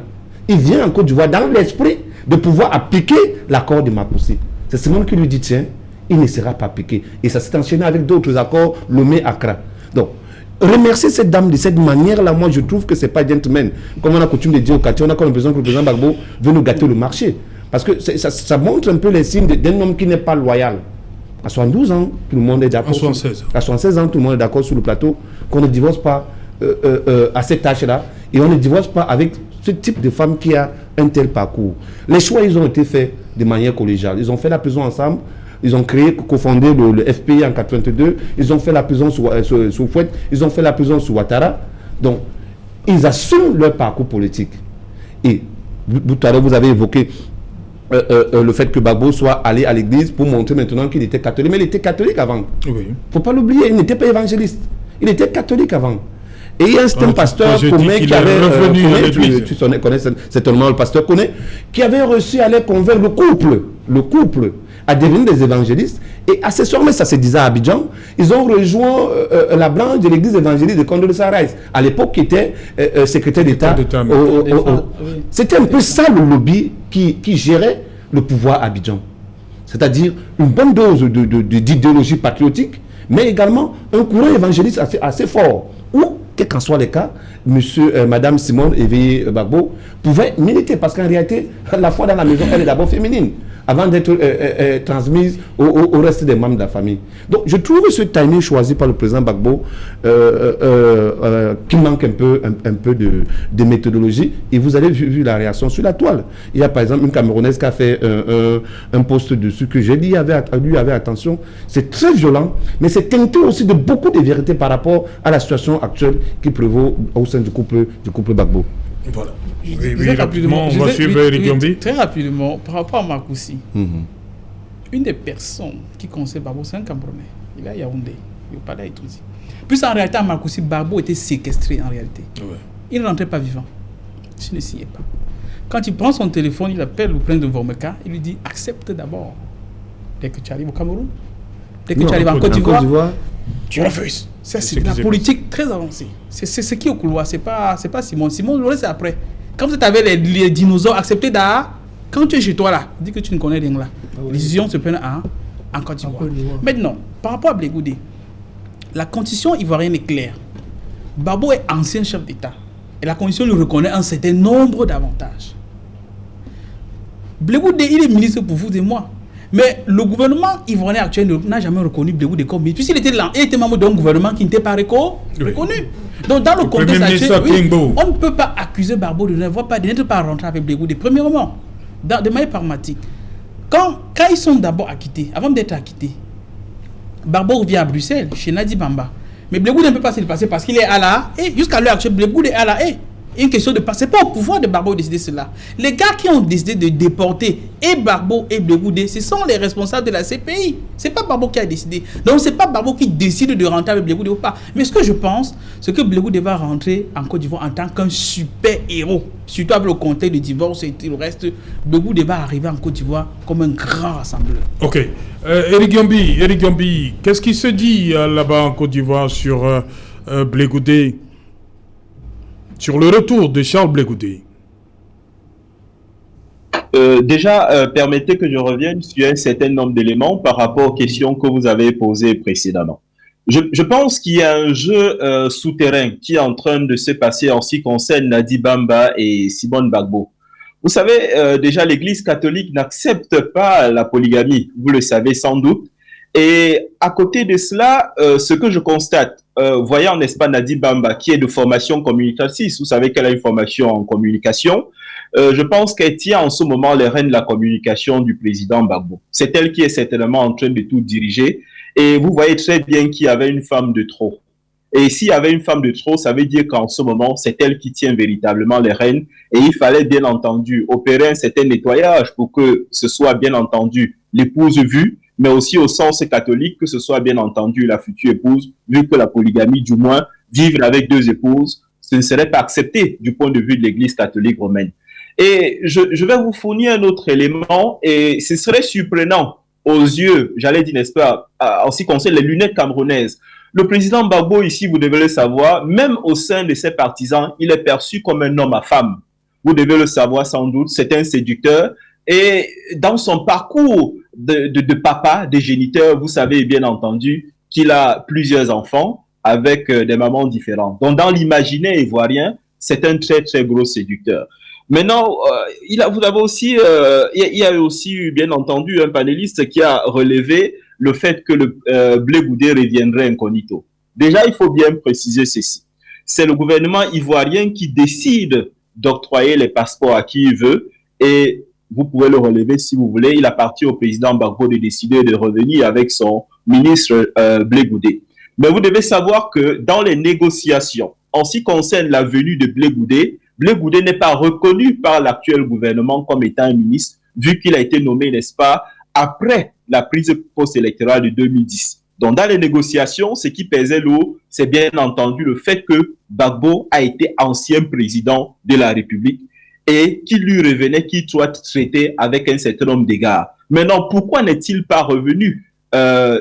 il vient en Côte d'Ivoire dans l'esprit de pouvoir appliquer l'accord de Marcoussis. C'est Simone qui lui dit, tiens, il ne sera pas appliqué. Et ça s'est enchaîné avec d'autres accords, Lomé-Accra. Donc, remercier cette dame de cette manière-là, moi je trouve que c'est pas gentleman. Comme on a coutume de dire au quartier, on a comme l'impression que le président Gbagbo veut nous gâter le marché. Parce que ça montre un peu les signes d'un homme qui n'est pas loyal. À 72 ans, tout le monde est d'accord. À 76 ans, tout le monde est d'accord sur le plateau qu'on ne divorce pas à cette âge-là. Et on ne divorce pas avec ce type de femme qui a un tel parcours. Les choix, ils ont été faits de manière collégiale. Ils ont fait la prison ensemble. Ils ont cofondé le FPI en 82. Ils ont fait la prison sous Fouette. Ils ont fait la prison sous Ouattara. Donc, ils assument leur parcours politique. Et tout à l'heure, vous avez évoqué le fait que Gbagbo soit allé à l'église pour montrer maintenant qu'il était catholique. Mais il était catholique avant. Il ne faut pas l'oublier, il n'était pas évangéliste. Il était catholique avant. Et il y a un pasteur Koné qui avait tu connais certainement le pasteur Koné, qui avait reçu à aller convaincre le couple à devenir des évangélistes. Et accessoirement, ça se disait à Abidjan, ils ont rejoint la branche de l'église évangéliste de Condoleezza Rice, à l'époque qui était secrétaire d'État. C'était un peu ça le lobby qui gérait le pouvoir à Abidjan. C'est-à-dire une bonne dose d'idéologie patriotique, mais également un courant évangéliste assez fort, où, quel qu'en soit le cas, madame Simone Éveillé Gbagbo pouvait militer, parce qu'en réalité, la foi dans la maison, elle est d'abord féminine, avant d'être transmise au reste des membres de la famille. Donc, je trouve ce timing choisi par le président Gbagbo qui manque un peu de méthodologie. Et vous avez vu la réaction sur la toile. Il y a par exemple une Camerounaise qui a fait un post dessus que j'ai dit, lui avait attention. C'est très violent, mais c'est teinté aussi de beaucoup de vérité par rapport à la situation actuelle qui prévaut au sein du couple Gbagbo. Voilà. Oui, rapidement, on va suivre Eric Yombi. Très rapidement, par rapport à Marcoussis, une des personnes qui conseille Barbo, c'est un Camerounais. Il est à Yaoundé, il n'est pas là à Itouzi. Puis en réalité, à Marcoussi, Barbo était séquestré en réalité. Ouais. Il ne rentrait pas vivant. Il ne signait pas. Quand il prend son téléphone, il appelle le prince de Vormeka, il lui dit accepte d'abord. Dès que tu arrives au Cameroun, dès que tu arrives en Côte d'Ivoire, tu refuses. C'est de la politique très avancée. C'est ce qui est au couloir, c'est pas Simon. Simon, c'est après. Quand vous êtes avec les dinosaures, acceptez d'art. Quand tu es chez toi là, dis que tu ne connais rien là. Les décisions se prennent en Côte d'Ivoire. Maintenant, par rapport à Blé Goudé, la constitution ivoirienne est claire. Barbo est ancien chef d'État. Et la constitution lui reconnaît un certain nombre d'avantages. Blé Goudé, il est ministre pour vous et moi. Mais le gouvernement ivoirien actuel n'a jamais reconnu Blé Goudé comme ministre. Puisqu'il était membre d'un gouvernement qui n'était pas reconnu. Donc dans le contexte actuel, on ne peut pas accuser Barbo de n'être pas rentré avec Blé Goudé. Premièrement, de manière pragmatique, quand ils sont d'abord acquittés, avant d'être acquittés, Barbo revient à Bruxelles, chez Nadi Bamba. Mais Blé Goudé ne peut pas se le passer parce qu'il est à la haie. Jusqu'à l'heure actuelle, Blé Goudé est à la haie. Une question de passer. C'est pas au pouvoir de Barbo de décider cela. Les gars qui ont décidé de déporter et Barbo et Blé Goudé, ce sont les responsables de la CPI. C'est pas Barbo qui a décidé. Donc c'est pas Barbo qui décide de rentrer avec Blé Goudé ou pas. Mais ce que je pense, c'est que Blé Goudé va rentrer en Côte d'Ivoire en tant qu'un super héros. Surtout avec le contexte de divorce et tout le reste. Blé Goudé va arriver en Côte d'Ivoire comme un grand rassembleur. Ok. Eric Gambi, qu'est-ce qui se dit là-bas en Côte d'Ivoire sur Blé Goudé? Sur le retour de Charles Blé Goudé. Déjà, permettez que je revienne sur un certain nombre d'éléments par rapport aux questions que vous avez posées précédemment. Je pense qu'il y a un jeu souterrain qui est en train de se passer en ce qui concerne Nadi Bamba et Simone Bagbo. Vous savez, déjà, l'Église catholique n'accepte pas la polygamie, vous le savez sans doute. Et à côté de cela, ce que je constate, voyant, n'est-ce pas, Nadi Bamba, qui est de formation communicatrice, vous savez qu'elle a une formation en communication, je pense qu'elle tient en ce moment les rênes de la communication du président Gbagbo. C'est elle qui est certainement en train de tout diriger. Et vous voyez très bien qu'il y avait une femme de trop. Et s'il y avait une femme de trop, ça veut dire qu'en ce moment, c'est elle qui tient véritablement les rênes. Et il fallait bien entendu opérer un certain nettoyage pour que ce soit bien entendu l'épouse vue, mais aussi au sens catholique, que ce soit bien entendu la future épouse, vu que la polygamie, du moins, vivre avec deux épouses, ce ne serait pas accepté du point de vue de l'Église catholique romaine. Et je vais vous fournir un autre élément, et ce serait surprenant aux yeux, j'allais dire, n'est-ce pas, en ce qui concerne les lunettes camerounaises. Le président Gbagbo, ici, vous devez le savoir, même au sein de ses partisans, il est perçu comme un homme à femme. Vous devez le savoir sans doute, c'est un séducteur. Et dans son parcours de papa, de géniteur, vous savez bien entendu qu'il a plusieurs enfants avec des mamans différentes. Donc, dans l'imaginaire ivoirien, c'est un très, très gros séducteur. Maintenant, il y a aussi eu, bien entendu, un panéliste qui a relevé le fait que le Blé Goudé reviendrait incognito. Déjà, il faut bien préciser ceci. C'est le gouvernement ivoirien qui décide d'octroyer les passeports à qui il veut, et vous pouvez le relever si vous voulez. Il appartient au président Gbagbo de décider de revenir avec son ministre Blé Goudé. Mais vous devez savoir que dans les négociations, en ce qui concerne la venue de Blé Goudé n'est pas reconnu par l'actuel gouvernement comme étant un ministre, vu qu'il a été nommé, n'est-ce pas, après la prise post-électorale de 2010. Donc, dans les négociations, ce qui pesait lourd, c'est bien entendu le fait que Gbagbo a été ancien président de la République et qu'il lui revenait qu'il soit traité avec un certain nombre d'égards. Maintenant, pourquoi n'est-il pas revenu,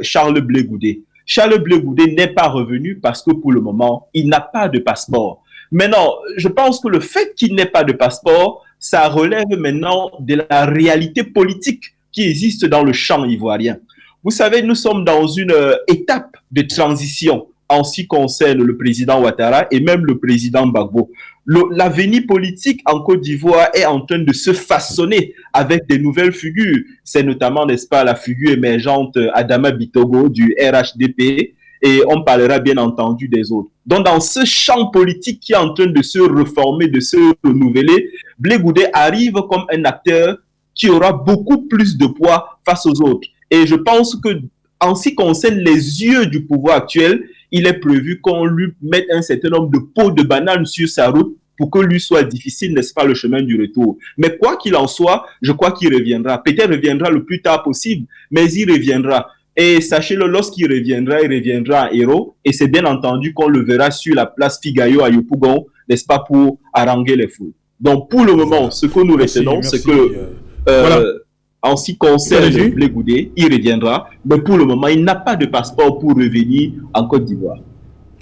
Charles Blé Goudé? Charles Blé Goudé n'est pas revenu parce que pour le moment, il n'a pas de passeport. Maintenant, je pense que le fait qu'il n'ait pas de passeport, ça relève maintenant de la réalité politique qui existe dans le champ ivoirien. Vous savez, nous sommes dans une étape de transition en ce qui concerne le président Ouattara et même le président Gbagbo. L'avenir politique en Côte d'Ivoire est en train de se façonner avec des nouvelles figures. C'est notamment, n'est-ce pas, la figure émergente Adama Bitogo du RHDP, et on parlera bien entendu des autres. Donc, dans ce champ politique qui est en train de se reformer, de se renouveler, Blé Goudé arrive comme un acteur qui aura beaucoup plus de poids face aux autres. Et je pense que, en ce qui concerne les yeux du pouvoir actuel, il est prévu qu'on lui mette un certain nombre de pots de bananes sur sa route pour que lui soit difficile, n'est-ce pas, le chemin du retour. Mais quoi qu'il en soit, je crois qu'il reviendra. Peut-être reviendra le plus tard possible, mais il reviendra. Et sachez-le, lorsqu'il reviendra, il reviendra en héros. Et c'est bien entendu qu'on le verra sur la place Figayo à Yopougon, n'est-ce pas, pour haranguer les foules. Donc, pour le moment, ce que nous retenons, c'est que, en ce qui concerne Blé Goudé, il reviendra. Mais pour le moment, il n'a pas de passeport pour revenir en Côte d'Ivoire.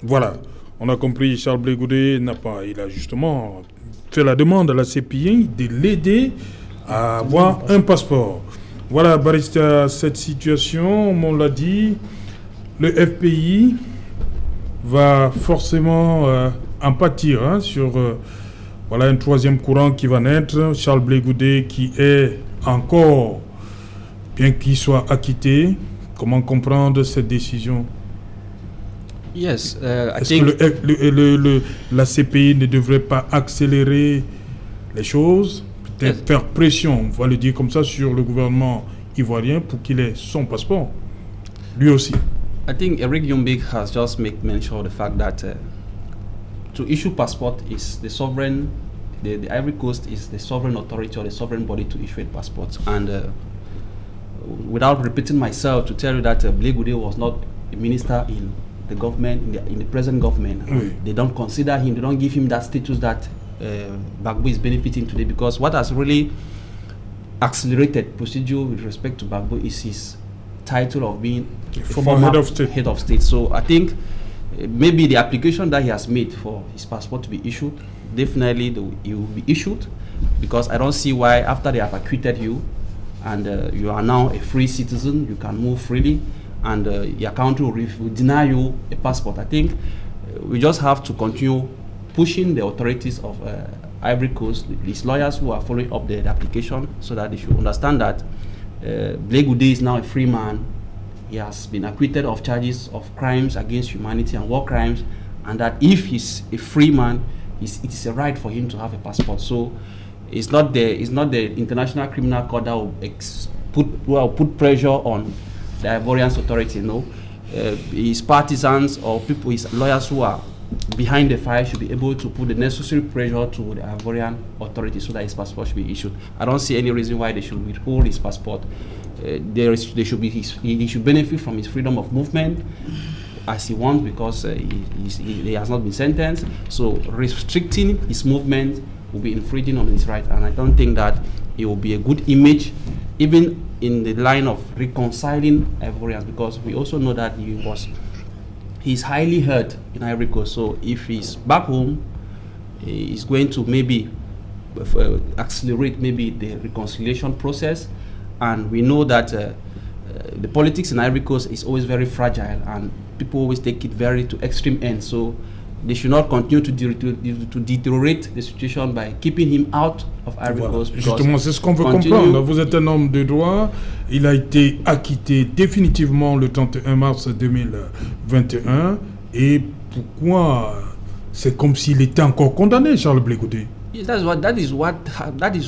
Voilà. On a compris, Charles Blé Goudé il a justement fait la demande à la CPI de l'aider à avoir un passeport. Voilà, Barista, cette situation, on l'a dit, le FPI va forcément en pâtir sur voilà, un troisième courant qui va naître. Charles Blé Goudé qui est encore, bien qu'il soit acquitté. Comment comprendre cette décision? Yes, Est-ce que la CPI ne devrait pas accélérer les choses, peut-être faire pression, on va le dire comme ça, sur le gouvernement ivoirien pour qu'il ait son passeport, lui aussi? I think Eric Yumbik has just made mention of the fact that to issue passport is the sovereign, the Ivory Coast is the sovereign authority or the sovereign body to issue a passport. And without repeating myself, to tell you that Blé Goudé was not a minister in the government, in the present government. They don't consider him, they don't give him that status that Gbagbo is benefiting today, because what has really accelerated procedure with respect to Gbagbo is his title of being former head of state. So I think maybe the application that he has made for his passport to be issued, definitely it will be issued, because I don't see why after they have acquitted you and you are now a free citizen, you can move freely, and your country will deny you a passport. I think we just have to continue pushing the authorities of Ivory Coast, these lawyers who are following up the application, so that they should understand that Blé Goudé is now a free man. He has been acquitted of charges of crimes against humanity and war crimes, and that if he's a free man, it is a right for him to have a passport. So it's not the International Criminal Court that will put pressure on the Ivorian authority. No, his partisans or people, his lawyers who are behind the file should be able to put the necessary pressure to the Ivorian authority so that his passport should be issued. I don't see any reason why they should withhold his passport. He should benefit from his freedom of movement as he wants, because he has not been sentenced. So restricting his movement will be infringing on his right, and I don't think that it will be a good image, even in the line of reconciling Ivorians, because we also know that he's highly hurt in Ivory Coast. So if he's back home, he's going to maybe accelerate maybe the reconciliation process. And we know that the politics in Ivory Coast is always very fragile, and people always take it very to extreme ends. So they should not continue to deteriorate the situation by keeping him out of Ivory Coast. Justement, c'est ce qu'on veut comprendre. Vous êtes un homme de droit. Il a été acquitté définitivement le 31 mars 2021. Et pourquoi c'est comme s'il était encore condamné, Charles Blé Goudé? That is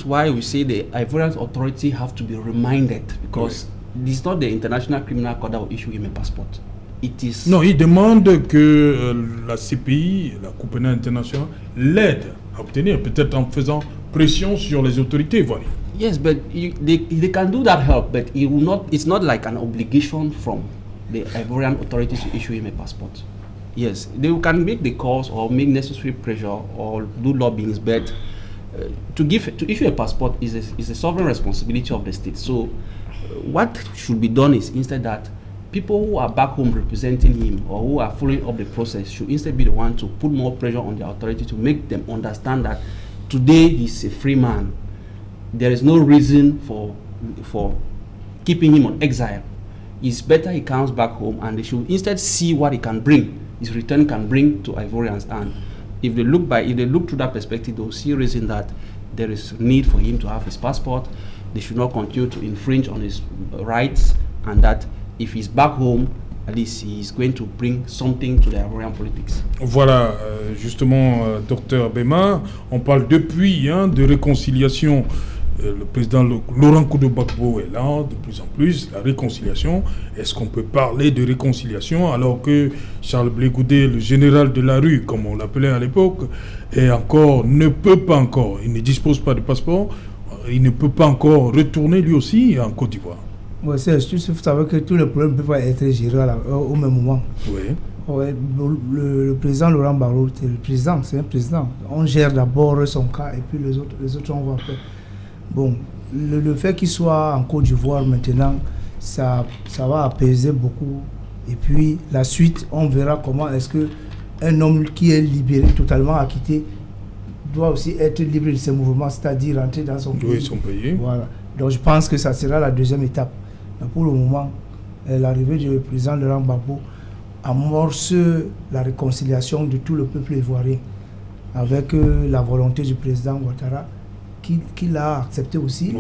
why we say the Ivorian authority have to be reminded, because it's not the International Criminal Court that will issue him a passport. It is. Non, il demande que la CPI, la Cour pénale internationale, l'aide à obtenir, peut-être en faisant pression sur les autorités ivoiriennes. Yes, but they can do that help, but it will not. It's not like an obligation from the Ivorian authorities to issue him a passport. Yes, they can make the calls or make necessary pressure or do lobbying, but to issue a passport is a sovereign responsibility of the state. So what should be done is instead that people who are back home representing him or who are following up the process should instead be the one to put more pressure on the authority to make them understand that today he's a free man. There is no reason for keeping him on exile. It's better he comes back home, and they should instead see what he can bring, his return can bring to Ivorians. And if they look through that perspective, they'll see a reason that there is need for him to have his passport. They should not continue to infringe on his rights, and that if he's back home, at least he's going to bring something to the Ivorian politics. Voilà, justement, Dr Bema, on parle depuis de réconciliation le président Laurent Gbagbo est là de plus en plus, la réconciliation. Est-ce qu'on peut parler de réconciliation alors que Charles Blé Goudé, le général de la rue, comme on l'appelait à l'époque, ne peut pas encore, il ne dispose pas de passeport, il ne peut pas encore retourner lui aussi en Côte d'Ivoire. Oui, c'est juste, vous savez que tous les problèmes ne peuvent pas être gérés au même moment. Oui. Ouais, le président Laurent Gbagbo, c'est un président. On gère d'abord son cas et puis les autres on va après. Bon, le fait qu'il soit en Côte d'Ivoire maintenant, ça va apaiser beaucoup. Et puis la suite, on verra comment est-ce qu'un homme qui est libéré, totalement acquitté, doit aussi être libre de ses mouvements, c'est-à-dire rentrer dans son pays. Oui, son pays. Voilà. Donc je pense que ça sera la deuxième étape. Mais pour le moment, l'arrivée du président Laurent Gbagbo amorce la réconciliation de tout le peuple ivoirien avec la volonté du président Ouattara qui l'a accepté aussi,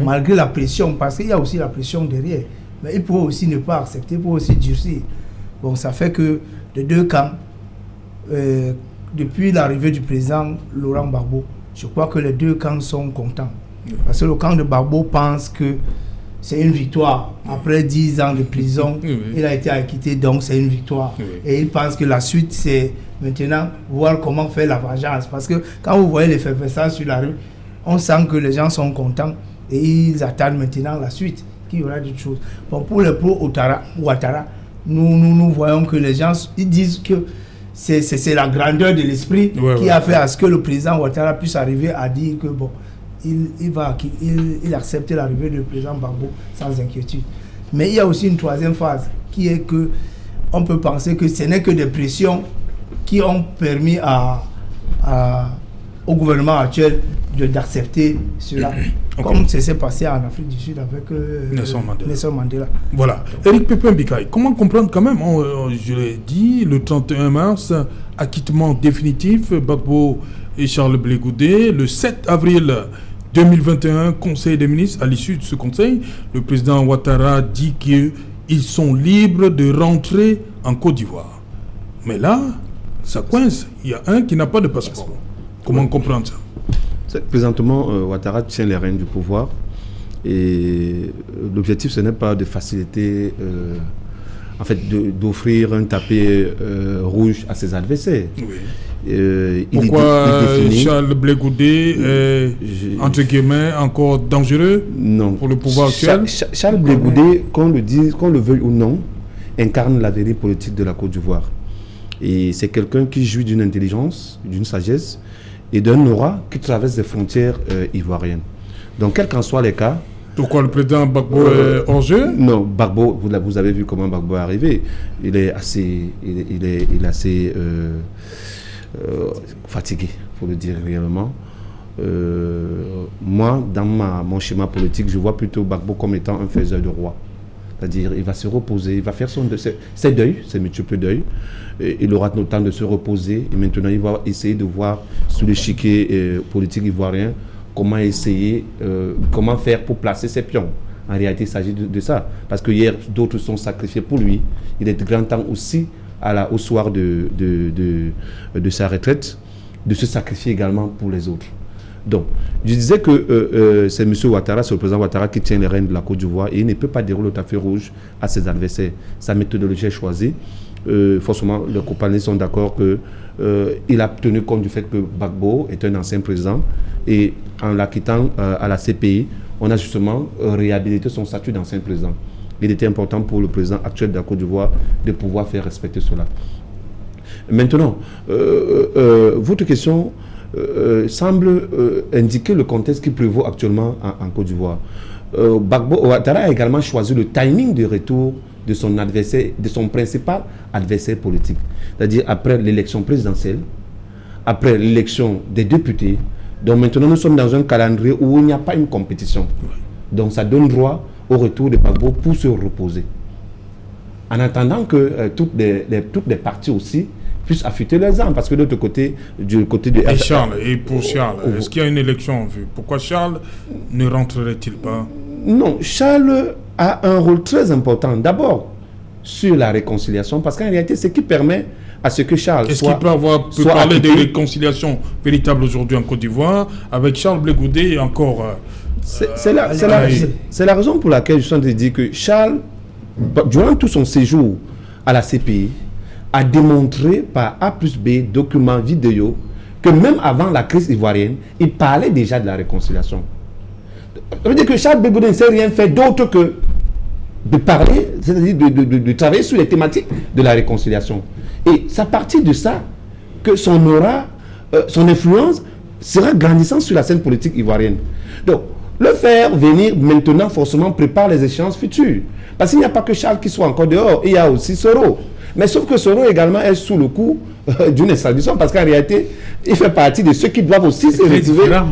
malgré la pression, parce qu'il y a aussi la pression derrière. Mais il pourrait aussi ne pas accepter, il pourrait aussi durcir. Bon, ça fait que les deux camps, depuis l'arrivée du président Laurent Gbagbo, je crois que les deux camps sont contents. Parce que le camp de Gbagbo pense que c'est une victoire. Après 10 ans de prison, il a été acquitté, donc c'est une victoire. Et il pense que la suite, c'est maintenant voir comment faire la vengeance. Parce que quand vous voyez l'effervescence sur la rue, on sent que les gens sont contents et ils attendent maintenant la suite, qu'il y aura d'autres choses. Bon, pour les pro-Ouattara, nous voyons que les gens ils disent que c'est la grandeur de l'esprit qui a fait à ce que le président Ouattara puisse arriver à dire que bon, il accepte l'arrivée du président Gbagbo sans inquiétude. Mais il y a aussi une troisième phase qui est que on peut penser que ce n'est que des pressions qui ont permis au gouvernement actuel d'accepter cela. Comme ça s'est passé en Afrique du Sud avec Nelson Mandela. Voilà. Éric Pépin Bikaï, comment comprendre quand même, je l'ai dit, le 31 mars, acquittement définitif, Gbagbo et Charles Blé Goudé. Le 7 avril 2021, Conseil des ministres, à l'issue de ce conseil, le président Ouattara dit qu'ils sont libres de rentrer en Côte d'Ivoire. Mais là, ça coince. Il y a un qui n'a pas de passeport. Comment comprendre ça? Présentement, Ouattara tient les rênes du pouvoir et l'objectif, ce n'est pas de faciliter, d'offrir un tapis rouge à ses adversaires. Oui. Pourquoi Charles Blé Goudé est, entre guillemets, encore dangereux pour le pouvoir actuel? Charles Blé Goudé, qu'on le veuille ou non, incarne la vérité politique de la Côte d'Ivoire. Et c'est quelqu'un qui jouit d'une intelligence, d'une sagesse et d'un aura qui traverse les frontières ivoiriennes. Donc, quels qu'en soient les cas... Pourquoi le président Gbagbo est hors jeu? Non, Gbagbo, vous avez vu comment Gbagbo est arrivé. Il est assez fatigué, il faut le dire réellement. Moi, dans mon schéma politique, je vois plutôt Gbagbo comme étant un faiseur de roi. C'est-à-dire, il va se reposer, il va faire ses deuils, ses multiples deuils. Il aura le temps de se reposer et maintenant il va essayer de voir sous l'échiquier politique ivoirien comment faire pour placer ses pions. En réalité, il s'agit de ça. Parce que hier, d'autres sont sacrifiés pour lui. Il est grand temps aussi, au soir de sa retraite, de se sacrifier également pour les autres. Donc, je disais que c'est M. Ouattara, c'est le président Ouattara qui tient les rênes de la Côte d'Ivoire et il ne peut pas dérouler le tapis rouge à ses adversaires. Sa méthodologie est choisie. Forcément, les compagnons sont d'accord qu'il a tenu compte du fait que Gbagbo est un ancien président et en l'acquittant à la CPI, on a justement réhabilité son statut d'ancien président. Il était important pour le président actuel de la Côte d'Ivoire de pouvoir faire respecter cela. Maintenant, votre question semble indiquer le contexte qui prévaut actuellement en Côte d'Ivoire. Ouattara a également choisi le timing de retour de son adversaire, de son principal adversaire politique. C'est-à-dire après l'élection présidentielle, après l'élection des députés. Donc maintenant, nous sommes dans un calendrier où il n'y a pas une compétition. Donc ça donne droit au retour de Gbagbo pour se reposer. En attendant que toutes les parties aussi puissent affûter les armes. Parce que de l'autre côté, du côté de... Et Charles, et pour Charles, est-ce qu'il y a une élection en vue? Pourquoi Charles ne rentrerait-il pas? Non, Charles a un rôle très important. D'abord, sur la réconciliation, parce qu'en réalité, c'est ce qui permet à ce que Charles Est-ce qu'il peut parler de réconciliation véritable aujourd'hui en Côte d'Ivoire avec Charles Blé Goudé et encore C'est la raison pour laquelle je suis en train de dire que Charles, durant tout son séjour à la CPI, a démontré par A plus B, documents, vidéos, que même avant la crise ivoirienne, il parlait déjà de la réconciliation. Ça veut dire que Charles Blé Goudé ne sait rien faire d'autre que de parler, c'est-à-dire de travailler sur les thématiques de la réconciliation. Et c'est à partir de ça que son aura, son influence sera grandissante sur la scène politique ivoirienne. Donc, le faire venir maintenant forcément prépare les échéances futures. Parce qu'il n'y a pas que Charles qui soit encore dehors, il y a aussi Soro. Mais sauf que Soro également est sous le coup d'une extradition parce qu'en réalité, il fait partie de ceux qui doivent aussi se retrouver à la...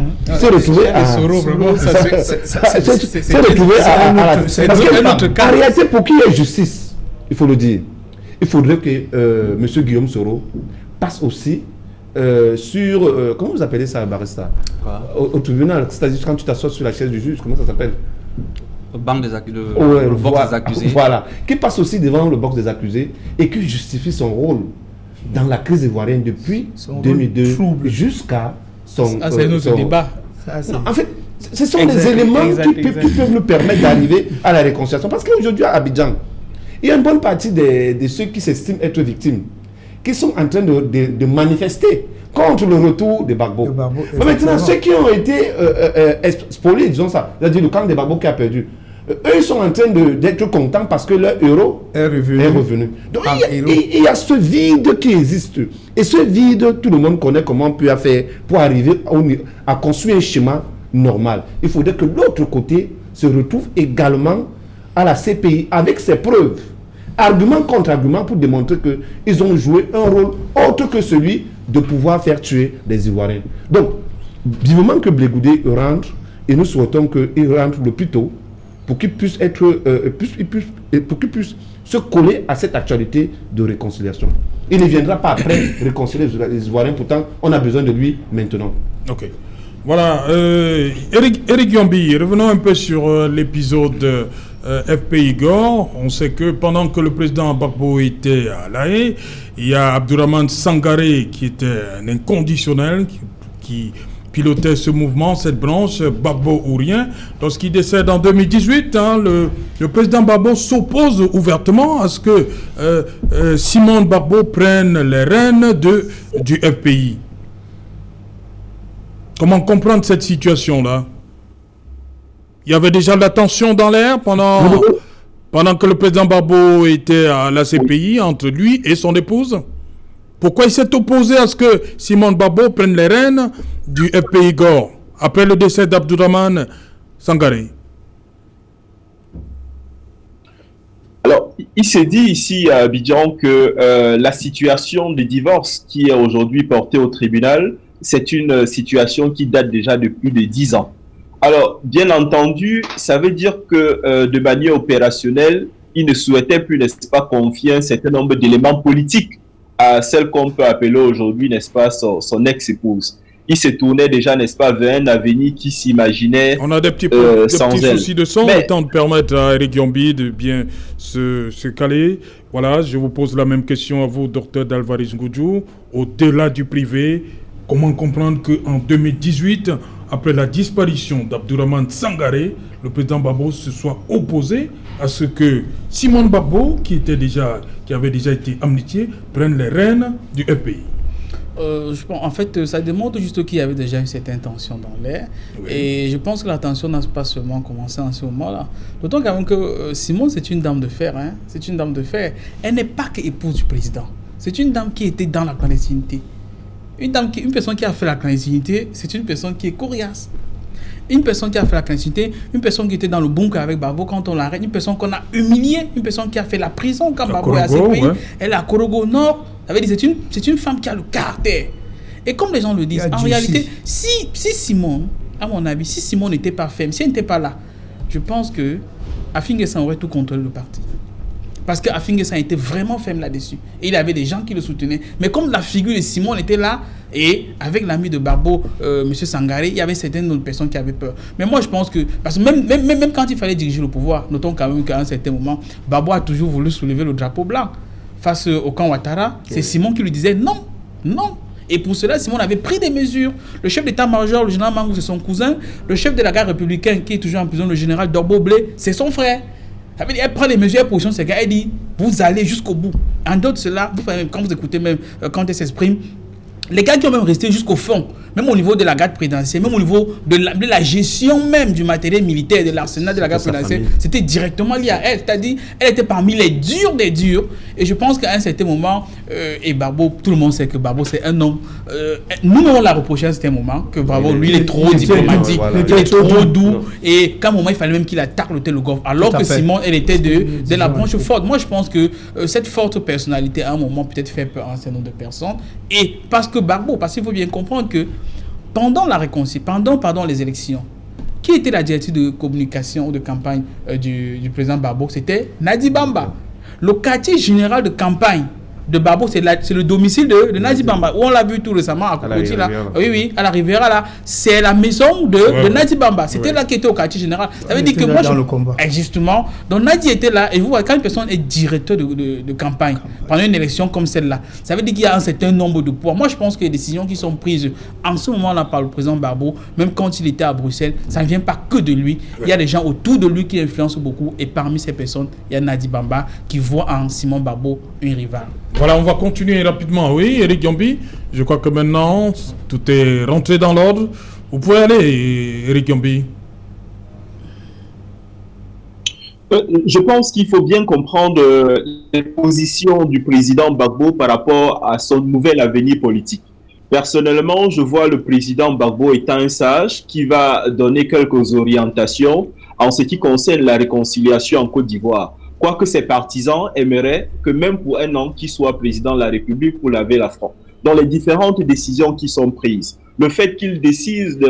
En réalité, pour qu'il y ait justice, il faut le dire, il faudrait que M. Guillaume Soro passe aussi sur... comment vous appelez ça, Barista? Au tribunal, c'est-à-dire quand tu t'assois sur la chaise du juge, comment ça s'appelle? Le box des accusés. Voilà, qui passe aussi devant le box des accusés et qui justifie son rôle dans la crise ivoirienne depuis 2002 jusqu'à son... c'est notre débat. Non, en fait, ce sont des éléments qui peuvent nous permettre d'arriver à la réconciliation. Parce qu'aujourd'hui à Abidjan, il y a une bonne partie de ceux qui s'estiment être victimes qui sont en train de manifester contre le retour de Gbagbo. Mais maintenant, ceux qui ont été spoliés, disons ça, c'est-à-dire le camp de Gbagbo qui a perdu, eux, ils sont en train d'être contents parce que leur euro est revenu. Donc, il y a ce vide qui existe. Et ce vide, tout le monde connaît comment on peut faire pour arriver à construire un schéma normal. Il faudrait que l'autre côté se retrouve également à la CPI avec ses preuves. Argument contre argument pour démontrer qu'ils ont joué un rôle autre que celui de pouvoir faire tuer les Ivoiriens. Donc, vivement que Blé Goudé rentre, et nous souhaitons qu'il rentre le plus tôt pour qu'il puisse se coller à cette actualité de réconciliation. Il ne viendra pas après réconcilier les Ivoiriens, pourtant on a besoin de lui maintenant. Ok. Voilà, Eric Yombi, revenons un peu sur l'épisode FPI Gore. On sait que pendant que le président Gbagbo était à La Haye, il y a Abdourahmane Sangaré qui était un inconditionnel, qui pilotait ce mouvement, cette branche, Gbagbo ou rien. Lorsqu'il décède en 2018, le président Gbagbo s'oppose ouvertement à ce que Simone Gbagbo prenne les rênes du FPI. Comment comprendre cette situation-là? Il y avait déjà de la tension dans l'air pendant que le président Gbagbo était à la CPI entre lui et son épouse. Pourquoi il s'est opposé à ce que Simone Gbagbo prenne les rênes du FPI Gore après le décès d'Abdourahmane Sangaré? Alors, il s'est dit ici à Abidjan que la situation de divorce qui est aujourd'hui portée au tribunal, c'est une situation qui date déjà de plus de 10 ans. Alors, bien entendu, ça veut dire que de manière opérationnelle, il ne souhaitait plus, n'est-ce pas, confier un certain nombre d'éléments politiques à celle qu'on peut appeler aujourd'hui, n'est-ce pas, son ex-épouse. Il se tournait déjà, n'est-ce pas, vers un avenir qui s'imaginait On a des petits soucis de son, le temps de permettre à Eric Yombi de bien se caler. Voilà, je vous pose la même question à vous, docteur Dalvaris Ngoudjou. Au-delà du privé, comment comprendre qu'en 2018, après la disparition d'Abdourahmane Sangaré, le président Gbagbo se soit opposé à ce que Simone Gbagbo, qui avait déjà été amnistié, prenne les rênes du FPI? Je pense, en fait, ça démontre juste qu'il y avait déjà une certaine tension dans l'air. Oui. Et je pense que la tension n'a pas seulement commencé en ce moment-là. D'autant quand même que Simone, c'est une dame de fer. Hein? C'est une dame de fer. Elle n'est pas qu'épouse du président. C'est une dame qui était dans la clandestinité. Une personne qui a fait la clandestinité, c'est une personne qui est coriace. Une personne qui a fait la clandestinité, une personne qui était dans le bunker avec Gbagbo quand on l'arrête, une personne qu'on a humiliée, une personne qui a fait la prison quand Gbagbo est à ses pays. Elle est à Korogo Nord. Ça veut dire c'est une femme qui a le caractère. Et comme les gens le disent, en réalité, si Simone, à mon avis, si Simone n'était pas ferme, si elle n'était pas là, je pense que Afingessa aurait tout contrôlé le parti. Parce qu'Afingessa était vraiment ferme là-dessus. Et il y avait des gens qui le soutenaient. Mais comme la figure de Simone était là, et avec l'ami de Gbagbo, M. Sangaré, il y avait certaines autres personnes qui avaient peur. Mais moi, je pense que... Parce que même quand il fallait diriger le pouvoir, notons quand même qu'à un certain moment, Gbagbo a toujours voulu soulever le drapeau blanc. Face au camp Ouattara, c'est Simone qui lui disait non, non. Et pour cela, Simon avait pris des mesures. Le chef d'état-major, le général Mangou, c'est son cousin. Le chef de la garde républicaine, qui est toujours en prison, le général Dorboblé, c'est son frère. Ça veut dire, elle prend les mesures, elle positionne ces gars, elle dit, vous allez jusqu'au bout. En d'autres, cela, quand vous écoutez même, quand elle s'exprime, les gars qui ont même resté jusqu'au fond, même au niveau de la garde présidentielle, même au niveau de la gestion même du matériel militaire, de l'arsenal de la garde présidentielle, c'était directement lié à elle. C'est-à-dire, elle était parmi les durs des durs. Et je pense qu'à un certain moment, et Barbeau, tout le monde sait que Barbeau, c'est un homme. Nous-mêmes, on l'a reproché à un certain moment, que Barbeau, lui, il est trop diplomatique, il est trop doux. Et qu'à un moment, il fallait même qu'il attaque l'hôtel Le Golf. Alors que Simon, elle était de la branche forte. Moi, je pense que cette forte personnalité, à un moment, peut-être fait peur à un certain nombre de personnes. Et parce qu'il faut bien comprendre que pendant la réconciliation, pendant les élections, qui était la directrice de communication ou de campagne du président Barbeau? C'était Nadi Bamba. Le quartier général de campagne de Barbeau, c'est le domicile de Nadi Bamba, où on l'a vu tout récemment à Cocody, là. Oui, à la Riviera, là. C'est la maison de Nadi Bamba. C'était là qui était au quartier général. Ça veut dire que moi, justement, donc Nadi était là, et vous voyez, quand une personne est directeur de campagne pendant une élection comme celle-là, ça veut dire qu'il y a un certain nombre de poids. Moi, je pense que les décisions qui sont prises en ce moment-là par le président Barbeau, même quand il était à Bruxelles, ça ne vient pas que de lui. Il y a des gens autour de lui qui influencent beaucoup, et parmi ces personnes, il y a Nadi Bamba qui voit en Simon Barbeau une rivale. Voilà, on va continuer rapidement. Oui, Eric Yombi, je crois que maintenant, tout est rentré dans l'ordre. Vous pouvez aller, Eric Yombi. Je pense qu'il faut bien comprendre les positions du président Gbagbo par rapport à son nouvel avenir politique. Personnellement, je vois le président Gbagbo étant un sage qui va donner quelques orientations en ce qui concerne la réconciliation en Côte d'Ivoire. Quoique ses partisans aimeraient que même pour un an, qu'il soit président de la République pour laver la France. Dans les différentes décisions qui sont prises, le fait qu'il décide,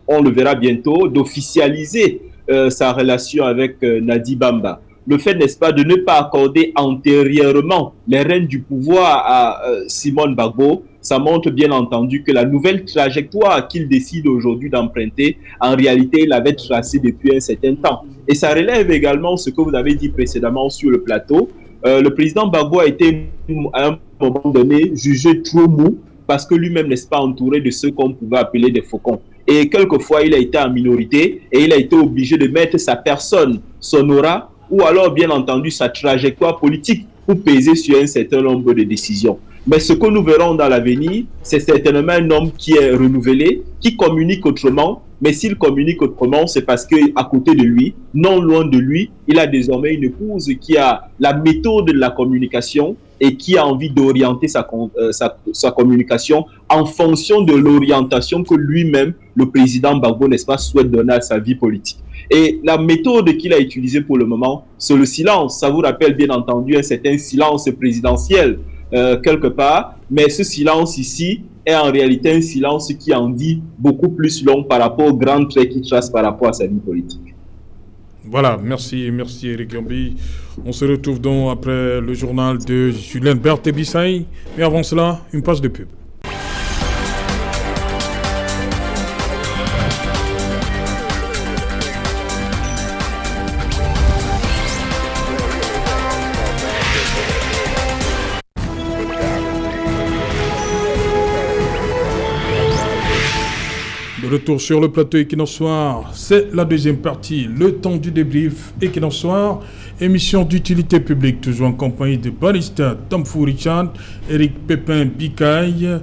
on le verra bientôt, d'officialiser sa relation avec Nadi Bamba, le fait, n'est-ce pas, de ne pas accorder antérieurement les rênes du pouvoir à Simon Gbagbo, ça montre bien entendu que la nouvelle trajectoire qu'il décide aujourd'hui d'emprunter, en réalité, il l'avait tracée depuis un certain temps. Et ça relève également ce que vous avez dit précédemment sur le plateau. Le président Gbagbo a été, à un moment donné, jugé trop mou parce que lui-même n'est pas entouré de ceux qu'on pouvait appeler des faucons. Et quelquefois, il a été en minorité et il a été obligé de mettre sa personne, son aura, ou alors, bien entendu, sa trajectoire politique pour peser sur un certain nombre de décisions. Mais ce que nous verrons dans l'avenir, c'est certainement un homme qui est renouvelé, qui communique autrement. Mais s'il communique autrement, c'est parce qu'à côté de lui, non loin de lui, il a désormais une épouse qui a la méthode de la communication et qui a envie d'orienter sa communication en fonction de l'orientation que lui-même, le président Gbagbo, n'est-ce pas, souhaite donner à sa vie politique. Et la méthode qu'il a utilisée pour le moment, c'est le silence. Ça vous rappelle bien entendu un certain silence présidentiel quelque part, mais ce silence ici est en réalité un silence qui en dit beaucoup plus long par rapport aux grands traits qu'il trace par rapport à sa vie politique. Voilà, merci Eric Yombi. On se retrouve donc après le journal de Julien Berthe-Bissaï. Mais avant cela, une page de pub. De retour sur le plateau Equinox Soir, c'est la deuxième partie, le temps du débrief Equinox Soir, émission d'utilité publique, toujours en compagnie de Barista Tamfou Richard, Eric Pépin Bikaï,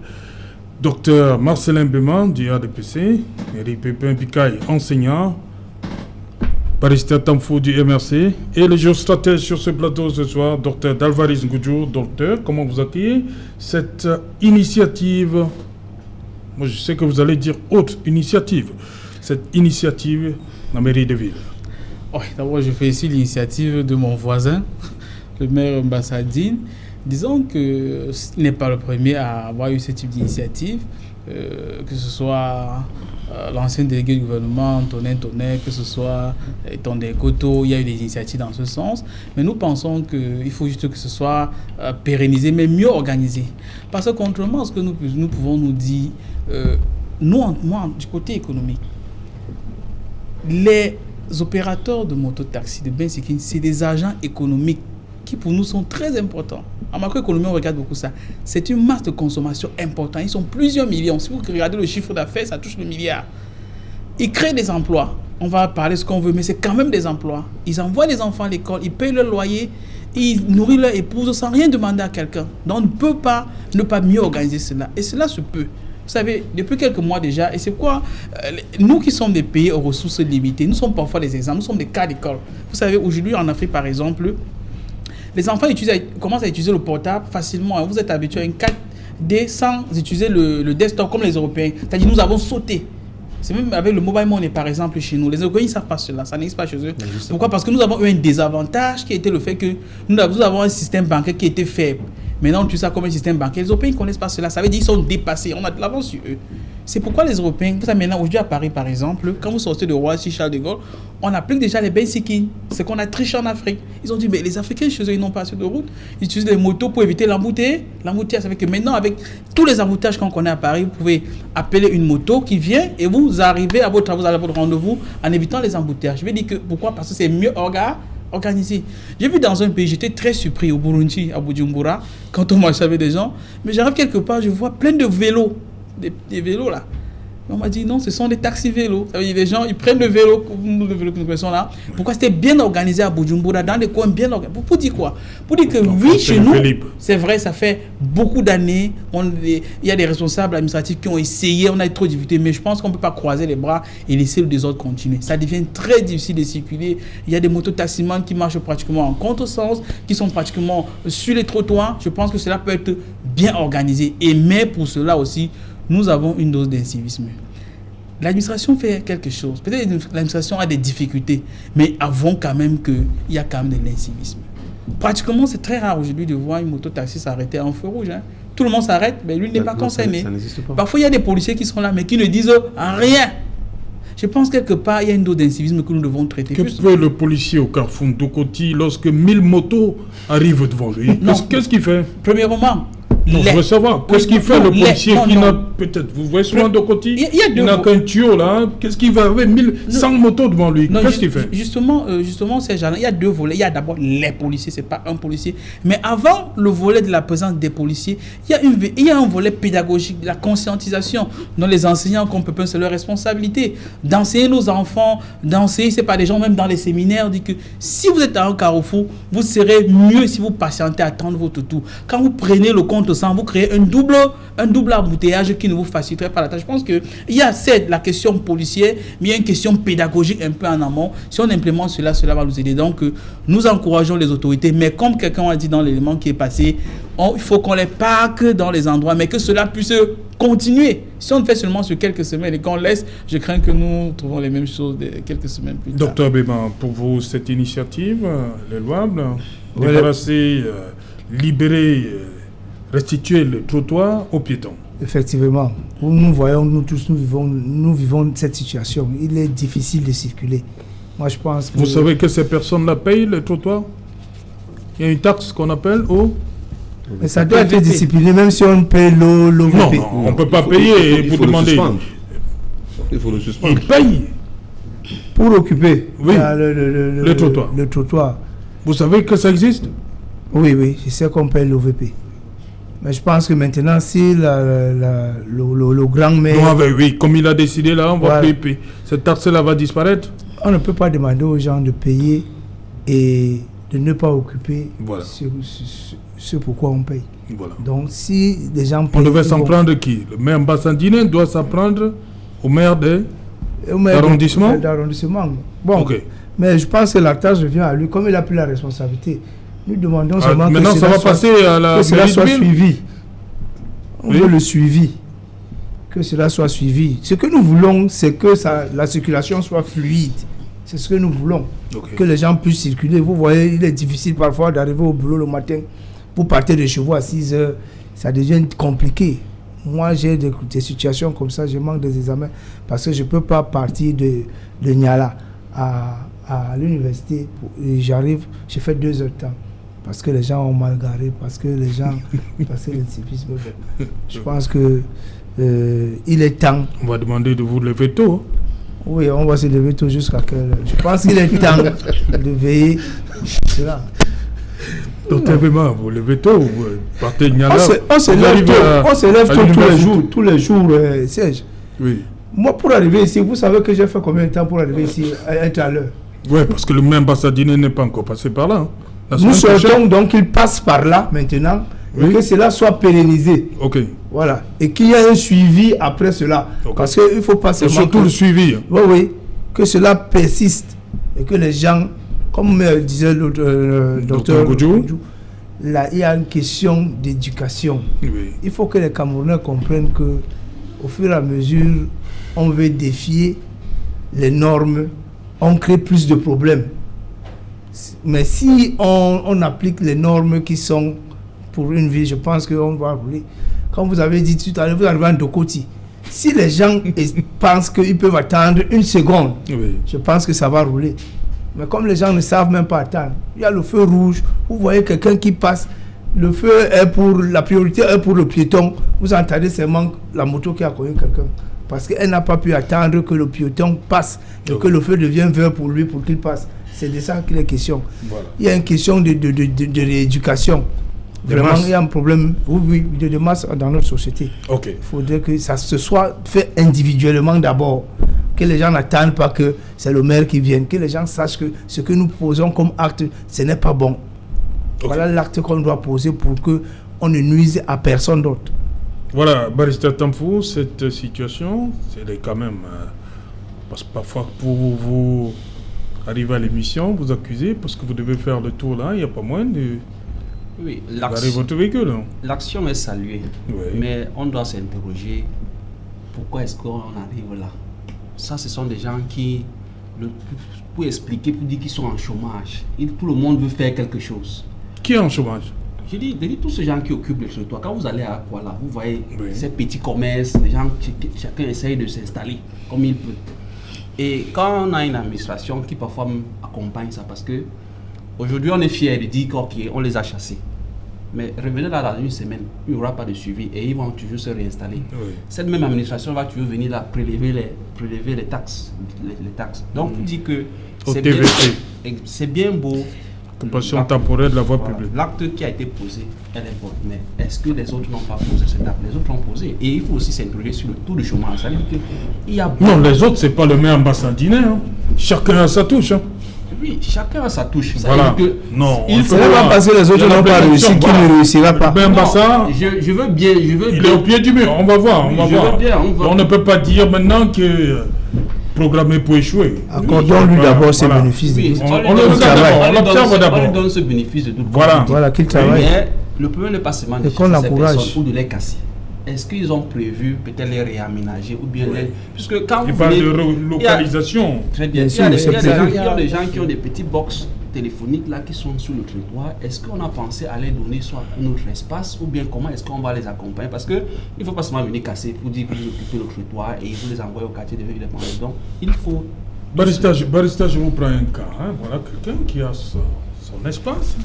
Dr Marcelin Beman du ADPC, Eric Pépin Bikaï, enseignant, Barista Tamfou du MRC, et le géostratège sur ce plateau ce soir, Dr Dalvaris Ngoudjou. Docteur, comment vous accueillez cette initiative? Moi, je sais que vous allez dire autre initiative. Cette initiative, la mairie de ville. Oui, d'abord, je fais ici l'initiative de mon voisin, le maire Mbassadine. Disons qu'il n'est pas le premier à avoir eu ce type d'initiative, que ce soit l'ancien délégué du gouvernement, Antonin Tonnet, que ce soit Tondé Koto, il y a eu des initiatives dans ce sens. Mais nous pensons qu'il faut juste que ce soit pérennisé, mais mieux organisé. Parce que contrairement à ce que nous pouvons nous dire, moi, du côté économique, les opérateurs de mototaxi, de Bensikin, c'est des agents économiques qui pour nous sont très importants. En macroéconomie, on regarde beaucoup ça. C'est une masse de consommation importante. Ils sont plusieurs millions. Si vous regardez le chiffre d'affaires, ça touche le milliard. Ils créent des emplois. On va parler ce qu'on veut, mais c'est quand même des emplois. Ils envoient les enfants à l'école, ils payent leur loyer, ils nourrissent leur épouse sans rien demander à quelqu'un. Donc on ne peut pas ne pas mieux organiser cela. Et cela se peut. Vous savez, depuis quelques mois déjà, et c'est quoi nous qui sommes des pays aux ressources limitées, nous sommes parfois des exemples, nous sommes des cas d'école. Vous savez, aujourd'hui en Afrique par exemple, les enfants commencent à utiliser le portable facilement. Vous êtes habitué à une 4D sans utiliser le desktop comme les Européens. C'est-à-dire nous avons sauté. C'est même avec le mobile money par exemple chez nous. Les Européens ne savent pas cela, ça n'existe pas chez eux. Pourquoi? Parce que nous avons eu un désavantage qui était le fait que nous avons un système bancaire qui était faible. Maintenant, on utilise ça comme un système bancaire. Les Européens ne connaissent pas cela. Ça veut dire qu'ils sont dépassés. On a de l'avance sur eux. C'est pourquoi les Européens, vous savez maintenant, aujourd'hui à Paris par exemple, quand vous sortez de Roissy, Charles de Gaulle, on applique déjà les basic-in. C'est qu'on a triché en Afrique. Ils ont dit, mais les Africains chez eux, ils n'ont pas assez de route. Ils utilisent les motos pour éviter l'embouteillage. L'embouteillage, ça fait que maintenant, avec tous les embouteillages qu'on connaît à Paris, vous pouvez appeler une moto qui vient et vous arrivez à votre rendez-vous en évitant les embouteillages. Je vais dire que pourquoi? Parce que c'est mieux organisé. J'ai vu dans un pays, j'étais très surpris au Burundi, à Bujumbura, quand on marchait avec des gens, mais j'arrive quelque part, je vois plein de vélos, des vélos là. On m'a dit non, ce sont des taxis-vélos. Ça veut dire les gens, ils prennent le vélo que nous connaissons là. Pourquoi? C'était bien organisé à Bujumbura, dans des coins bien organisés. Pour dire quoi? Pour dire que oui, chez nous, c'est vrai, ça fait beaucoup d'années, il y a des responsables administratifs qui ont essayé, on a trop difficulté, mais je pense qu'on ne peut pas croiser les bras et laisser le désordre continuer. Ça devient très difficile de circuler. Il y a des mototaximans qui marchent pratiquement en contresens, qui sont pratiquement sur les trottoirs. Je pense que cela peut être bien organisé. Mais pour cela aussi, nous avons une dose d'incivisme. L'administration fait quelque chose. Peut-être que l'administration a des difficultés, mais avons quand même qu'il y a quand même de l'incivisme. Pratiquement, c'est très rare aujourd'hui de voir une moto-taxi s'arrêter en feu rouge. Tout le monde s'arrête, mais lui n'est pas concerné. Ça n'existe pas. Parfois, il y a des policiers qui sont là, mais qui ne disent rien. Je pense quelque part, il y a une dose d'incivisme que nous devons traiter. Que fait le policier au carrefour d'Okoti lorsque 1000 motos arrivent devant lui? Qu'est-ce qu'il fait? Premièrement, non, je veux savoir, qu'est-ce qu'il fait le policier qui n'a peut-être, vous voyez souvent de côté, il n'a qu'un tuyau là, qu'est-ce qu'il va avec 1100 motos devant lui? Qu'est-ce qu'il fait? Justement, ces gens-là, il y a deux volets. Il y a d'abord les policiers, c'est pas un policier. Mais avant le volet de la présence des policiers, il y a un volet pédagogique, la conscientisation dont les enseignants comprennent, c'est leur responsabilité. D'enseigner nos enfants, d'enseigner, c'est pas des gens même dans les séminaires, dit que si vous êtes à un carrefour, vous serez mieux si vous patientez à attendre votre tour. Quand vous prenez le compte vous créez un double embouteillage qui ne vous faciliterait pas la tâche. Je pense qu'il y a certes la question policière, mais il y a une question pédagogique un peu en amont. Si on implémente cela, cela va nous aider. Donc, nous encourageons les autorités, mais comme quelqu'un a dit dans l'élément qui est passé, il faut qu'on les parque dans les endroits, mais que cela puisse continuer. Si on le fait seulement sur quelques semaines et qu'on laisse, je crains que nous trouvons les mêmes choses quelques semaines plus tard. Docteur Béban, pour vous, cette initiative, elle est louable, débarrasser, libérer, restituer le trottoir aux piétons. Effectivement, nous voyons, nous tous, nous vivons cette situation. Il est difficile de circuler. Moi, je pense que... Vous savez que ces personnes-là payent le trottoir? Il y a une taxe qu'on appelle Mais ça doit être discipliné, même si on paye l'OVP. Non, on ne peut pas payer pour demander. Il faut le suspendre. Il paye pour occuper le trottoir. Le trottoir. Vous savez que ça existe? Oui, je sais qu'on paye l'OVP. Mais je pense que maintenant, si le grand-mère... Oui, comme il a décidé là, on va payer. Cette taxe-là va disparaître. On ne peut pas demander aux gens de payer et de ne pas occuper ce pourquoi on paye. Voilà. Donc, si les gens payent... On devait s'en prendre qui? Le maire Bassandine doit s'en prendre au maire d'arrondissement? Bon, okay. Mais je pense que la tâche revient à lui. Comme il a pris la responsabilité, nous demandons seulement maintenant, ça va passer à la que cela soit suivi. On veut le suivi. Que cela soit suivi. Ce que nous voulons, c'est que la circulation soit fluide. C'est ce que nous voulons. Okay. Que les gens puissent circuler. Vous voyez, il est difficile parfois d'arriver au boulot le matin. Vous partez de chez vous à 6 heures. Ça devient compliqué. Moi, j'ai des situations comme ça. Je manque des examens parce que je ne peux pas partir de Niala à l'université. J'arrive, j'ai fait 2 heures de temps. Parce que les gens ont mal garé, parce que les gens... parce que l'incivisme... Je pense que il est temps... On va demander de vous lever tôt. Oui, on va se lever tôt jusqu'à quelle heure. Je pense qu'il est temps de veiller cela. Docteur Bema, vous levez tôt, vous partez de Niala. On se lève tôt tous les jours, Serge. Oui. Moi, pour arriver ici, vous savez que j'ai fait combien de temps pour arriver ici, être à l'heure? Oui, parce que le même ambassadeur n'est pas encore passé par là. Hein. Nous souhaitons donc qu'il passe par là maintenant, et que cela soit pérennisé. Ok. Voilà. Et qu'il y ait un suivi après cela. Okay. Parce qu'il ne faut pas seulement... Surtout le suivi. Oui, oui. Que cela persiste. Et que les gens, comme disait le docteur Goudjou, là, il y a une question d'éducation. Oui. Il faut que les Camerounais comprennent que au fur et à mesure, on veut défier les normes, on crée plus de problèmes. Mais si on applique les normes qui sont pour une vie, je pense qu'on va rouler. Comme vous avez dit tout à l'heure, vous arrivez en Dokoti. Si les gens pensent qu'ils peuvent attendre une seconde, je pense que ça va rouler. Mais comme les gens ne savent même pas attendre, il y a le feu rouge, vous voyez quelqu'un qui passe, le feu est pour, la priorité est pour le piéton, vous entendez seulement la moto qui a connu quelqu'un. Parce qu'elle n'a pas pu attendre que le piéton passe et que le feu devienne vert pour lui pour qu'il passe. C'est de ça qu'il est question. Voilà. Il y a une question de rééducation. Vraiment, il y a un problème de masse dans notre société. Il faudrait que ça se soit fait individuellement d'abord. Que les gens n'attendent pas que c'est le maire qui vienne. Que les gens sachent que ce que nous posons comme acte, ce n'est pas bon. Voilà l'acte qu'on doit poser pour qu'on ne nuise à personne d'autre. Voilà, Barrister Tamfou, cette situation, c'est quand même... parce que parfois, pour vous arriver à l'émission, vous accusez, parce que vous devez faire le tour là, il n'y a pas moins de... Oui, votre véhicule. L'action est saluée, mais on doit s'interroger pourquoi est-ce qu'on arrive là. Ça, ce sont des gens qui, pour expliquer, pour dire qu'ils sont en chômage. Tout le monde veut faire quelque chose. Qui est en chômage? Je dis tous ces gens qui occupent le territoire. Quand vous allez à Kuala, vous voyez ces petits commerces, les gens, chacun essaye de s'installer comme il peut. Et quand on a une administration qui parfois accompagne ça, parce que aujourd'hui, on est fiers de dire qu'on les a chassés. Mais revenez là dans une semaine, il n'y aura pas de suivi et ils vont toujours se réinstaller. Cette même administration va toujours venir là prélever les taxes. Donc, on dit que c'est bien beau. Occupation temporaire de la voie publique. L'acte qui a été posé, elle est bonne. Mais est-ce que les autres n'ont pas posé cet acte? Les autres l'ont posé. Et il faut aussi s'interroger sur le taux de chômage. Ça veut dire qu'il y a... Non, les autres, ce n'est pas le même ambassadeur. Hein. Chacun a sa touche. Hein. Oui, chacun a sa touche. Voilà. Non, il faut pas parce que les autres n'ont pas réussi qu'il ne réussira pas. Je veux bien. Il est au pied du mur, on va voir. On ne peut pas dire maintenant que programmé pour échouer. Accordons-lui d'abord ses bénéfices de doute. On l'observe d'abord. On lui donne ce bénéfice de doute. Voilà qu'il travaille. Mais le problème n'est pas seulement de chercher ces personnes ou de les casser. Est-ce qu'ils ont prévu peut-être les réaménager ou bien les... Puisque quand vous parlez de localisation. Très bien. Il y a des gens qui ont des petits box téléphoniques là qui sont sur le territoire. Est-ce qu'on a pensé à les donner soit un autre espace ou bien comment est-ce qu'on va les accompagner? Parce qu'il ne faut pas seulement venir casser pour dire que vous occupez le territoire et vous les envoyer au quartier de ville. Donc il faut... Barista, je vous prends un cas. Hein. Voilà quelqu'un qui a son espace,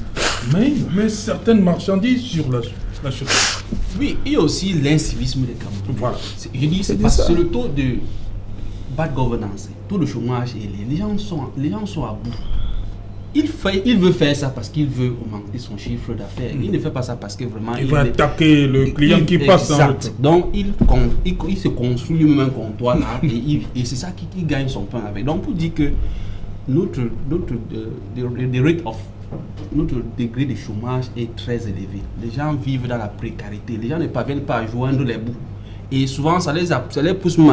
mais il met certaines marchandises sur la chaussée. Oui, il y a aussi l'incivisme des Camerounais. Voilà. Je dis, c'est parce que le taux de bad governance, le taux de chômage, les gens sont à bout. Il veut faire ça parce qu'il veut augmenter son chiffre d'affaires. Il ne fait pas ça parce que vraiment... Il va attaquer le client qui passe. Exact. Donc, il se construit lui-même un comptoir là et c'est ça qui gagne son pain avec. Donc, pour dire que notre degré de chômage est très élevé. Les gens vivent dans la précarité. Les gens ne parviennent pas à joindre les bouts. Et souvent, ça les pousse même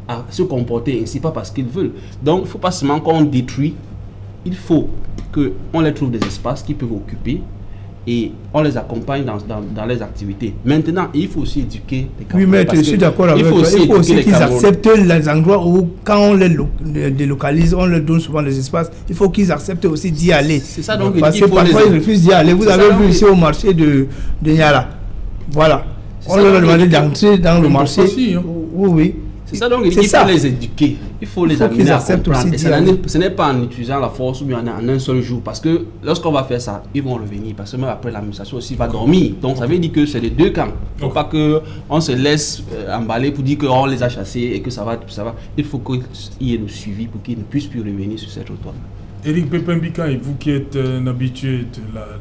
à se comporter ainsi, pas parce qu'ils veulent. Donc, il ne faut pas seulement qu'on détruit. Il faut qu'on les trouve des espaces qu'ils peuvent occuper et on les accompagne dans les activités. Maintenant, il faut aussi éduquer les Camerounais. Oui, mais je suis d'accord avec toi. Il faut aussi qu'ils acceptent les endroits où, quand on les délocalise, on leur donne souvent des espaces. Il faut qu'ils acceptent aussi d'y aller. C'est ça, donc, parce que parfois, ils refusent d'y aller. Vous avez vu ici au marché de Niala. Voilà. On leur a demandé d'entrer dans le marché. Oui. C'est ça, donc il faut les éduquer, il faut les amener à comprendre. Et ce n'est pas en utilisant la force ou bien en un seul jour, parce que lorsqu'on va faire ça, ils vont revenir, parce que même après l'administration aussi va dormir. Donc ça veut dire que c'est les deux camps. Il ne faut pas qu'on se laisse emballer pour dire qu'on les a chassés et que ça va. Il faut qu'il y ait le suivi pour qu'ils ne puissent plus revenir sur cette trottoir. Éric Pépin-Bika, vous qui êtes un habitué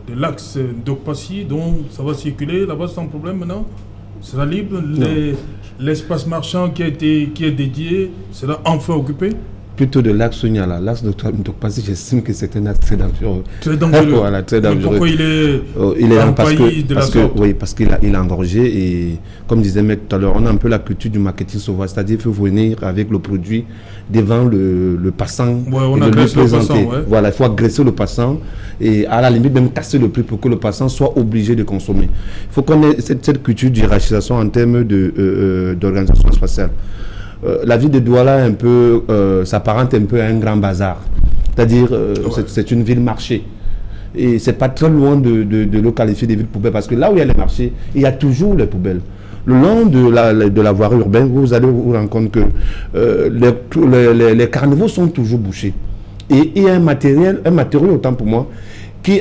de l'axe Ndok-Passy, donc ça va circuler là-bas sans problème maintenant? Sera libre? L'espace marchand qui est dédié sera enfin occupé? Plutôt de l'axe Sunyala. L'axe de Ndok-Passy, j'estime que c'est un axe très dangereux. Très dangereux. Voilà, très dangereux. Mais pourquoi il est là parce qu'il a engorgé et comme disait Maître tout à l'heure, on a un peu la culture du marketing sauvage, c'est-à-dire qu'il faut venir avec le produit devant le passant on et de lui agresse le présenter. passant, ouais. Voilà, il faut agresser le passant et à la limite même casser le prix pour que le passant soit obligé de consommer. Il faut qu'on ait cette culture d'hierarchisation en termes d'organisation spatiale. La ville de Douala s'apparente un peu à un grand bazar. C'est-à-dire, c'est une ville marché. Et c'est pas très loin de le qualifier de ville poubelle parce que là où il y a les marchés, il y a toujours les poubelles. Le long de la voirie urbaine, vous allez vous rendre compte que les carnivaux sont toujours bouchés. Et il y a un matériau autant pour moi, qui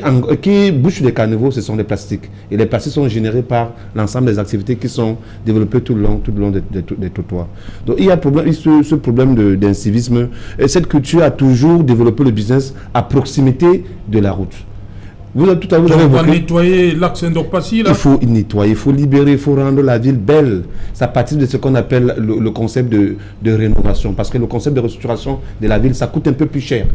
bouche les carnivaux, ce sont les plastiques. Et les plastiques sont générés par l'ensemble des activités qui sont développées tout le long des trottoirs. Donc il y a ce problème d'incivisme. Et cette culture a toujours développé le business à proximité de la route. On va nettoyer l'axe Ndok-Passy là. Il faut nettoyer, il faut libérer, il faut rendre la ville belle. C'est à partir de ce qu'on appelle le concept de rénovation. Parce que le concept de restructuration de la ville, ça coûte un peu plus cher.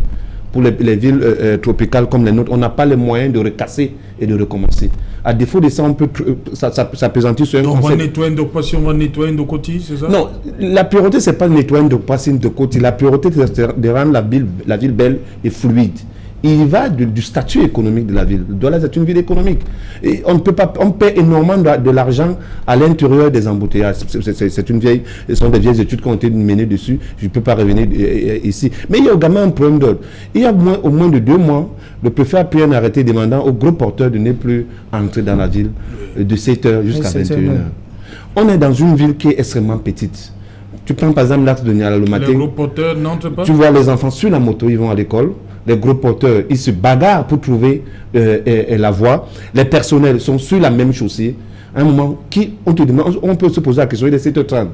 Pour les villes tropicales comme les nôtres, on n'a pas les moyens de recasser et de recommencer. À défaut de ça, on peut s'appesantir sur un concept. On va nettoyer Ndok-Passy, on va nettoyer Ndokoti, c'est ça? Non, la priorité, c'est pas de nettoyer Ndok-Passy, Ndokoti. La priorité, c'est de rendre la ville belle et fluide. Il va du statut économique de la ville. Douala, c'est une ville économique. Et on paie énormément de l'argent à l'intérieur des embouteillages. Ce sont des vieilles études qui ont été menées dessus. Je ne peux pas revenir ici. Mais il y a également un problème d'ordre. Il y a au moins de 2 mois, le préfet a pris un arrêté demandant aux gros porteurs de ne plus entrer dans la ville de 7h jusqu'à 21h. On est dans une ville qui est extrêmement petite. Tu prends par exemple l'axe de Niala le matin. Les gros porteurs n'entrent pas. Tu vois les enfants sur la moto, ils vont à l'école. Les gros porteurs, ils se bagarrent pour trouver la voie. Les personnels sont sur la même chaussée. À un moment, on peut se poser la question, il est 7h30.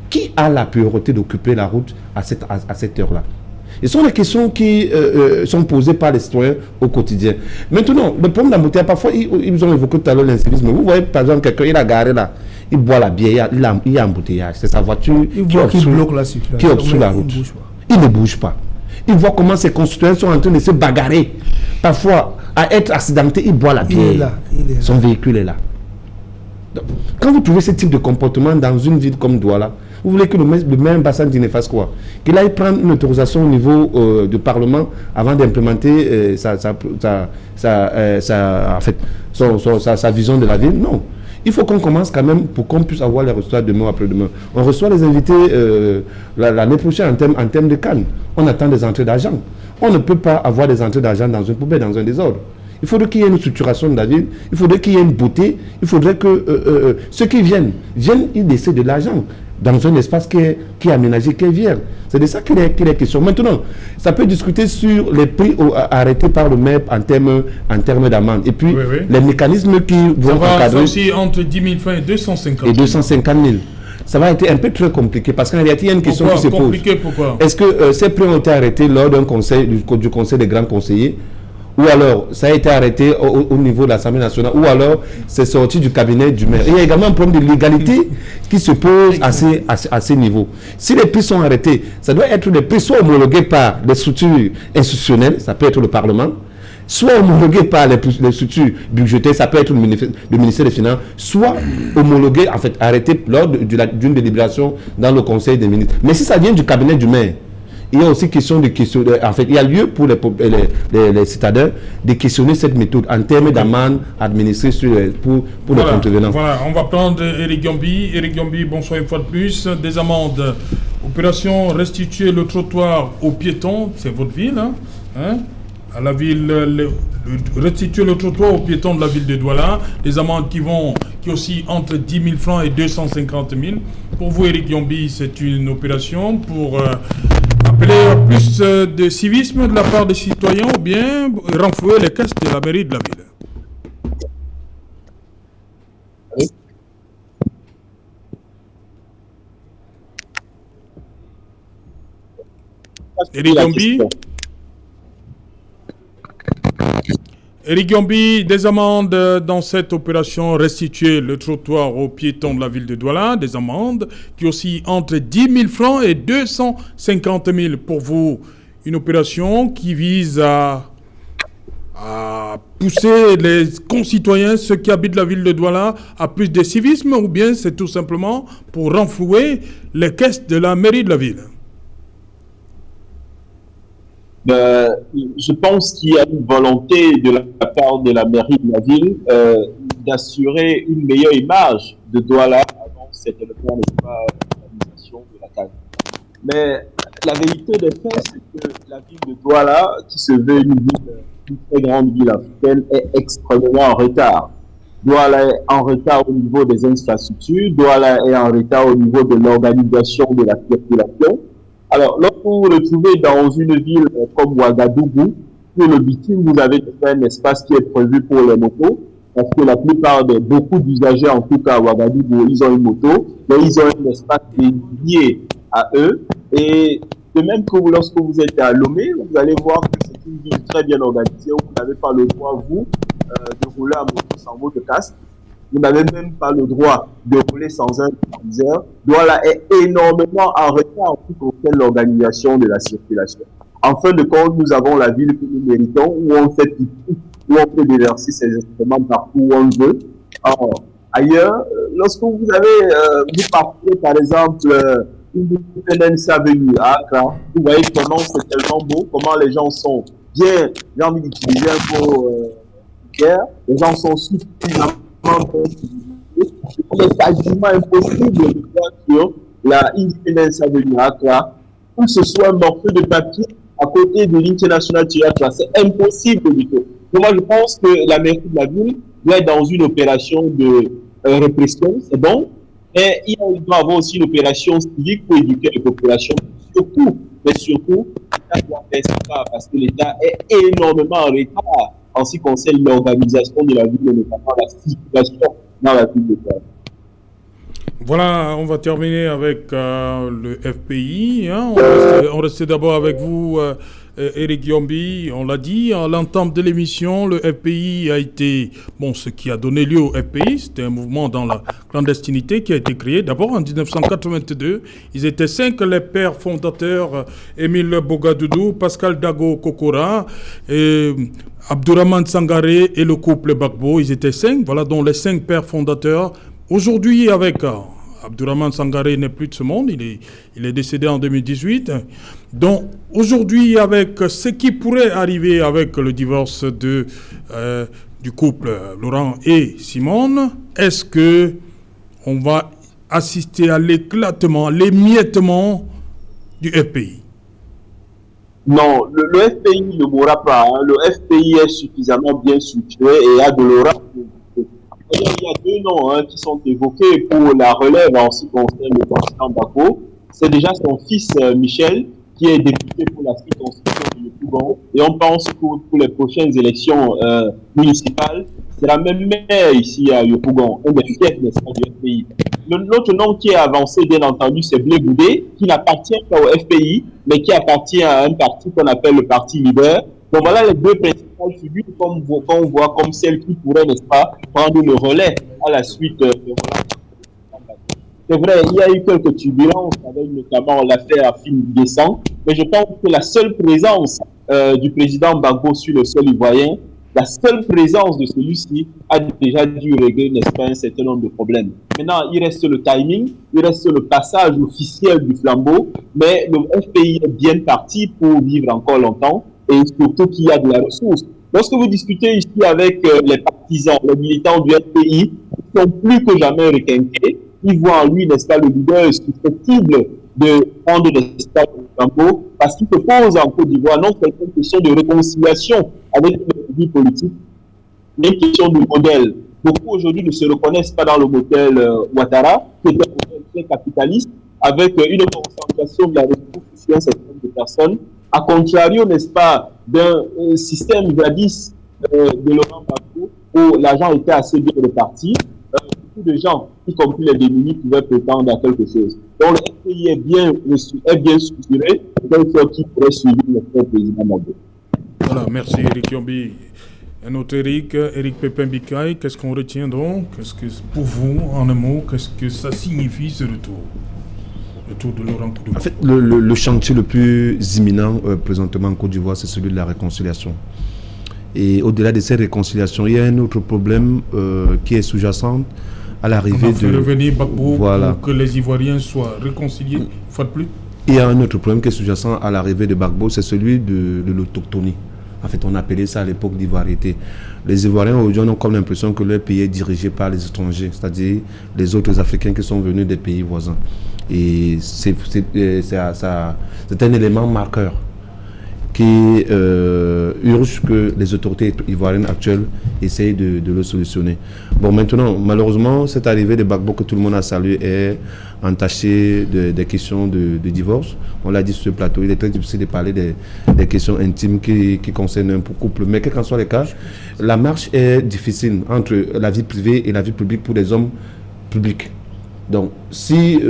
Qui a la priorité d'occuper la route à cette heure-là? Ce sont des questions qui sont posées par les citoyens au quotidien. Maintenant, le problème d'embouteillage, parfois, ils ont évoqué tout à l'heure l'incivisme. Vous voyez, par exemple, quelqu'un, il a garé là, il boit la bière, il y a embouteillage. C'est sa voiture qui bloque la circulation. Qui obstrue la route. Il ne bouge pas. Il voit comment ses concitoyens sont en train de se bagarrer. Parfois, à être accidenté, il boit la bière. Son véhicule est là. Donc, quand vous trouvez ce type de comportement dans une ville comme Douala, vous voulez que le maire Bassane ne fasse quoi? Qu'il aille prendre une autorisation au niveau du Parlement avant d'implémenter sa vision de la ville? Non. Il faut qu'on commence quand même pour qu'on puisse avoir les résultats demain ou après-demain. On reçoit les invités l'année prochaine en termes de Cannes. On attend des entrées d'argent. On ne peut pas avoir des entrées d'argent dans une poubelle, dans un désordre. Il faudrait qu'il y ait une structuration de la ville. Il faudrait qu'il y ait une beauté. Il faudrait que ceux qui viennent, ils laissent de l'argent dans un espace qui est aménagé, qui est vierge. C'est de ça qu'il est question. Maintenant, ça peut discuter sur les prix arrêtés par le maire en termes d'amende. Et puis, les mécanismes qui vont encadrer... Ça aussi entre 10 000 francs et 250 000. Et 250 000. Ça va être un peu très compliqué parce qu'en réalité, il y a une question qui se pose. Pourquoi? Est-ce que ces prix ont été arrêtés lors d'un conseil, du conseil des grands conseillers? Ou alors, ça a été arrêté au niveau de l'Assemblée nationale, ou alors, c'est sorti du cabinet du maire. Il y a également un problème de légalité qui se pose à ces niveaux. Si les prix sont arrêtés, ça doit être des prix soit homologués par des structures institutionnelles, ça peut être le Parlement, soit homologués par les structures budgétaires, ça peut être le ministère des Finances, soit homologués, en fait, arrêtés lors d'une délibération dans le Conseil des ministres. Mais si ça vient du cabinet du maire, il y a aussi en fait, il y a lieu pour les citadins de questionner cette méthode en termes d'amende administrée pour les contrevenants. Voilà, on va prendre Éric Gambi. Éric Gambi, bonsoir une fois de plus. Des amendes. Opération restituer le trottoir aux piétons, c'est votre ville, hein? À la ville, restituer le trottoir aux piétons de la ville de Douala. Des amendes qui oscillent entre 10 000 francs et 250 000. Pour vous, Éric Gambi, c'est une opération pour appeler à plus de civisme de la part des citoyens ou bien renflouer les caisses de la mairie de la ville. Éric Gambi. Eric Yombi, des amendes dans cette opération restituer le trottoir aux piétons de la ville de Douala, des amendes qui oscillent entre 10 000 francs et 250 000 pour vous. Une opération qui vise à pousser les concitoyens, ceux qui habitent la ville de Douala, à plus de civisme, ou bien c'est tout simplement pour renflouer les caisses de la mairie de la ville? Je pense qu'il y a une volonté de la part de la mairie de la ville d'assurer une meilleure image de Douala avant cette élection de la CAN. Mais la vérité des faits, c'est que la ville de Douala, qui se veut une très grande ville africaine, est extrêmement en retard. Douala est en retard au niveau des infrastructures, Douala est en retard au niveau de l'organisation de la circulation. Alors, lorsque vous vous retrouvez dans une ville comme Ouagadougou, pour le bitume, vous avez un espace qui est prévu pour les motos, parce que la plupart beaucoup d'usagers, en tout cas à Ouagadougou, ils ont une moto, mais ils ont un espace dédié à eux. Et de même que lorsque vous êtes à Lomé, vous allez voir que c'est une ville très bien organisée, où vous n'avez pas le droit, vous, de rouler à moto sans votre casque. Vous n'avez même pas le droit de rouler sans un superviseur. Douala est énormément en retard en ce qui concerne l'organisation de la circulation. En fin de compte, nous avons la ville que nous méritons, où on fait pipi, où on peut déverser ses instruments partout où on veut. Or, ailleurs, lorsque vous avez, vous partez par exemple une Independence Avenue à Accra, vous voyez comment c'est tellement beau, comment les gens sont bien, j'ai envie d'utiliser un mot les gens sont suffisamment. Il est quasiment impossible de voir sur la Independence Avenue à Accra où ce soit un morceau de papier à côté de l'International Theatre. C'est impossible du tout. Donc moi, je pense que la mairie de la ville doit être dans une opération de répression, c'est bon, mais il doit avoir aussi une opération civique pour éduquer les populations. Surtout, l'État doit faire ça parce que l'État est énormément en retard en ce qui concerne l'organisation de la ville, notamment la circulation dans la ville de Douala. Voilà, on va terminer avec le FPI. On restait d'abord avec vous, Eric Yombi. On l'a dit, à l'entame de l'émission, le FPI a été... Bon, ce qui a donné lieu au FPI, c'était un mouvement dans la clandestinité qui a été créé. D'abord, en 1982, ils étaient 5, les pères fondateurs, Émile Bogadoudou, Pascal Dago Kokora, et Abdourahmane Sangaré et le couple Gbagbo. Ils étaient 5, voilà, dont les 5 pères fondateurs. Aujourd'hui, avec Abdourahmane Sangaré n'est plus de ce monde, il est décédé en 2018. Donc, aujourd'hui, avec ce qui pourrait arriver avec le divorce du couple Laurent et Simone, est-ce que on va assister à l'éclatement, l'émiettement du FPI? Non, le FPI ne mourra pas. Le FPI est suffisamment bien structuré et a de l'aura. Il y a 2 noms qui sont évoqués pour la relève en ce qui concerne le président Bako. C'est déjà son fils Michel, qui est député pour la circonscription de Yopougon. Et on pense que pour les prochaines élections municipales, c'est la même maire ici à Yopougon, un des chefs du FPI. L'autre nom qui est avancé, bien entendu, c'est Blé Goudé, qui n'appartient pas au FPI, mais qui appartient à un parti qu'on appelle le Parti Leader. Donc voilà les 2 principales figures qu'on voit comme celles qui pourraient, n'est-ce pas, prendre le relais à la suite de C'est vrai, il y a eu quelques turbulences avec notamment l'affaire Film Descend, mais je pense que la seule présence du président Gbagbo sur le sol ivoirien, la seule présence de celui-ci a déjà dû régler, n'est-ce pas, un certain nombre de problèmes. Maintenant, il reste le timing, il reste le passage officiel du flambeau, mais le FPI est bien parti pour vivre encore longtemps. Et surtout qu'il y a de la ressource. Lorsque vous discutez ici avec les partisans, les militants du FPI, ils sont plus que jamais requinqués. Ils voient en lui, n'est-ce pas, le leader susceptible de prendre l'espace du flambeau, parce qu'il se pose en Côte d'Ivoire non seulement une question de réconciliation avec les vie politique, mais une question de modèle. Beaucoup aujourd'hui ne se reconnaissent pas dans le modèle Ouattara, qui est un modèle très capitaliste, avec une concentration de la ressource sur un certain nombre de personnes. A contrario, n'est-ce pas, d'un système jadis de Laurent Gbagbo où l'argent était assez bien réparti, beaucoup de gens, y compris les démunis, pouvaient prétendre à quelque chose. Donc le FPI est bien structuré, de telle sorte qu'il pourrait suivre le président Gbagbo. Voilà, merci Eric Yombi. Un autre Eric Pépin-Bikaï, qu'est-ce qu'on retient donc? Qu'est-ce que, pour vous, en un mot, qu'est-ce que ça signifie ce retour? Le tour de Laurent Koudou. En fait, le chantier le plus imminent présentement en Côte d'Ivoire, c'est celui de la réconciliation. Et au-delà de cette réconciliation, il y a un autre problème qui est sous-jacent à l'arrivée de... revenir Gbagbo voilà. Pour que les Ivoiriens soient réconciliés, une fois de plus. Il y a un autre problème qui est sous-jacent à l'arrivée de Gbagbo, c'est celui de l'autochtonie. En fait, on appelait ça à l'époque d'ivoirité. Les Ivoiriens aujourd'hui ont comme l'impression que leur pays est dirigé par les étrangers, c'est-à-dire les autres Africains qui sont venus des pays voisins. Et c'est un élément marqueur qui urge que les autorités ivoiriennes actuelles essayent de le solutionner. Bon, maintenant, malheureusement, cette arrivée de Gbagbo que tout le monde a salué est entachée des questions de divorce. On l'a dit sur ce plateau, il est très difficile de parler des questions intimes qui concernent un couple. Mais quel qu'en soit le cas, la marche est difficile entre la vie privée et la vie publique pour des hommes publics. Donc, si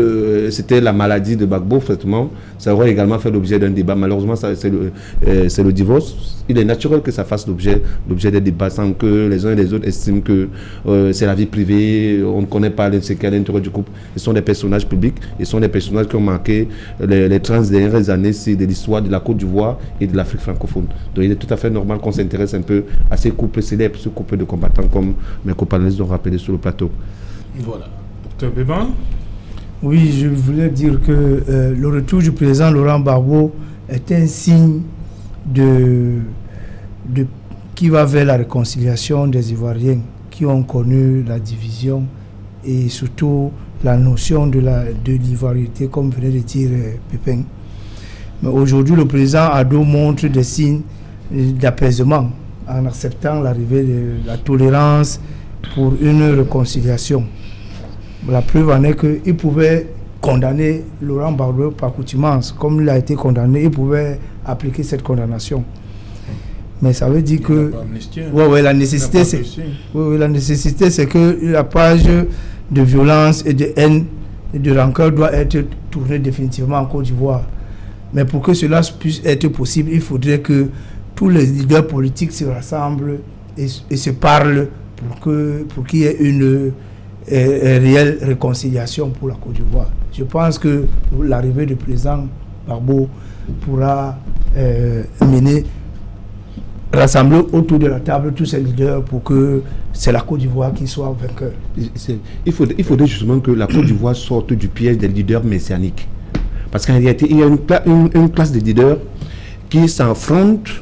c'était la maladie de Gbagbo, effectivement, ça aurait également fait l'objet d'un débat. Malheureusement, c'est le divorce. Il est naturel que ça fasse l'objet des débats sans que les uns et les autres estiment que c'est la vie privée, on ne connaît pas ce qu'il y a à l'intérieur du couple. Ils sont des personnages publics, ils sont des personnages qui ont marqué les 30 dernières années de l'histoire de la Côte d'Ivoire et de l'Afrique francophone. Donc, il est tout à fait normal qu'on s'intéresse un peu à ces couples célèbres, ce couple de combattants comme mes compatriotes l'ont rappelé sur le plateau. Voilà. Bébin. Oui, je voulais dire que le retour du président Laurent Gbagbo est un signe qui va vers la réconciliation des Ivoiriens qui ont connu la division et surtout la notion de l'ivoirité, comme venait de dire Pépin. Mais aujourd'hui, le président Addo montre des signes d'apaisement en acceptant l'arrivée de la tolérance pour une réconciliation. La preuve en est qu'il pouvait condamner Laurent Gbagbo par coutumance. Comme il a été condamné, il pouvait appliquer cette condamnation. Mais ça veut dire que... la nécessité, c'est que la page de violence et de haine et de rancœur doit être tournée définitivement en Côte d'Ivoire. Mais pour que cela puisse être possible, il faudrait que tous les leaders politiques se rassemblent et se parlent pour qu'il y ait une réelle réconciliation pour la Côte d'Ivoire. Je pense que l'arrivée du président Gbagbo pourra rassembler autour de la table tous ces leaders pour que c'est la Côte d'Ivoire qui soit vainqueur. Il faudrait justement que la Côte d'Ivoire sorte du piège des leaders messianiques. Parce qu'en réalité, il y a une classe de leaders qui s'affrontent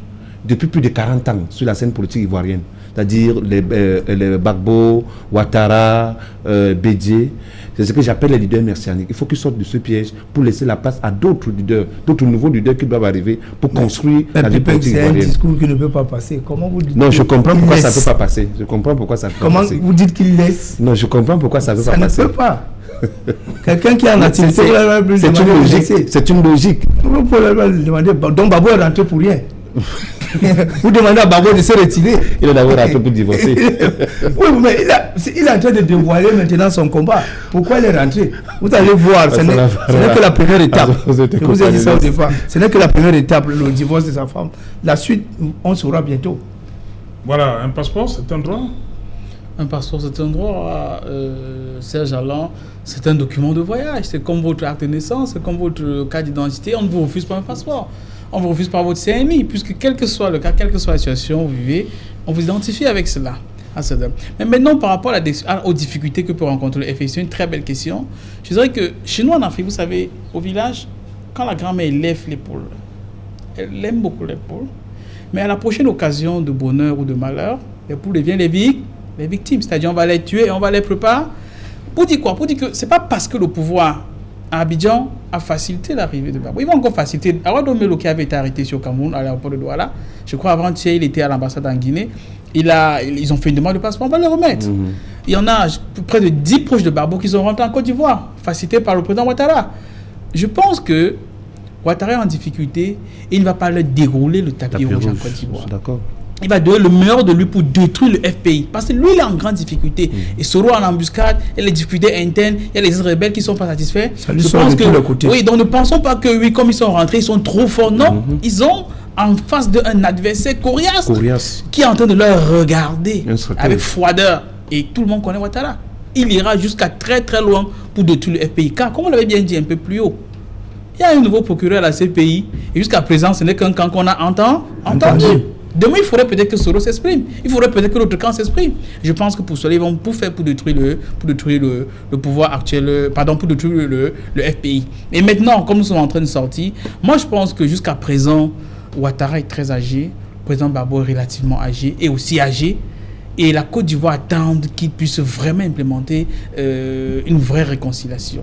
depuis plus de 40 ans sur la scène politique ivoirienne. C'est-à-dire les Gbagbo, Ouattara, Bédié. C'est ce que j'appelle les leaders messianiques. Il faut qu'ils sortent de ce piège pour laisser la place à d'autres leaders, d'autres nouveaux leaders qui doivent arriver pour construire la vie politique ivoirienne. C'est un discours qui ne peut pas passer. Comment vous dites? Non, je comprends pourquoi ça ne peut pas passer. Je comprends pourquoi ça ne peut pas passer. Comment vous dites qu'il laisse? Non, je comprends pourquoi ça ne peut pas passer. Ça ne peut pas. Quelqu'un qui est en activité, c'est une logique. Vous pouvez demander, donc Gbagbo est rentré pour rien. Vous demandez à Gbagbo de se retirer. Il est d'abord rentré pour divorcer. Oui, mais il est en train de dévoiler maintenant son combat. Pourquoi il est rentré? Vous allez voir, ce n'est que la première étape. Je vous ai dit ça au départ. Ce n'est que la première étape, le divorce de sa femme. La suite, on saura bientôt. Voilà, un passeport, c'est un droit. Un passeport, c'est un droit, Serge Allan, c'est un document de voyage. C'est comme votre acte de naissance, c'est comme votre carte d'identité. On ne vous refuse pas un passeport. On vous refuse pas votre CMI, puisque quel que soit le cas, quelle que soit la situation où vous vivez, on vous identifie avec cela. Mais maintenant, par rapport aux difficultés que peut rencontrer le FAI, c'est une très belle question. Je dirais que chez nous en Afrique, vous savez, au village, quand la grand-mère lève l'épaule, elle aime beaucoup l'épaule, mais à la prochaine occasion de bonheur ou de malheur, l'épaule devient les victimes. C'est-à-dire, on va les tuer et on va les préparer. Pour dire quoi? Pour dire que ce n'est pas parce que le pouvoir à Abidjan a facilité l'arrivée de Gbagbo. Ils vont encore faciliter. Awadou Melo qui avait été arrêté sur Cameroun à l'aéroport de Douala, je crois avant-hier, il était à l'ambassade en Guinée. Ils ont fait une demande de passeport, on va le remettre. Il y en a près de 10 proches de Gbagbo qui sont rentrés en Côte d'Ivoire, facilités par le président Ouattara. Je pense que Ouattara est en difficulté et il ne va pas leur dérouler le tapis rouge en Côte d'Ivoire. D'accord. Il va donner le meilleur de lui pour détruire le FPI. Parce que lui, il est en grande difficulté. Et Soro en embuscade, il y a les difficultés internes, il y a les rebelles qui ne sont pas satisfaits. Ça lui sort de tous les côtés. Oui, donc ne pensons pas que, oui, comme ils sont rentrés, ils sont trop forts. Non, ils ont en face d'un adversaire coriace qui est en train de leur regarder avec froideur. Et tout le monde connaît Ouattara. Il ira jusqu'à très très loin pour détruire le FPI. Car, comme on l'avait bien dit un peu plus haut, il y a un nouveau procureur à la CPI et jusqu'à présent, ce n'est qu'un camp qu'on a entendu. Demain, il faudrait peut-être que Soro s'exprime. Il faudrait peut-être que l'autre camp s'exprime. Je pense que pour cela, ils vont tout faire pour détruire le pouvoir actuel, pour détruire le FPI. Et maintenant, comme nous sommes en train de sortir, moi je pense que jusqu'à présent, Ouattara est très âgé, le président Gbagbo est relativement âgé et aussi âgé. Et la Côte d'Ivoire attend qu'il puisse vraiment implémenter une vraie réconciliation.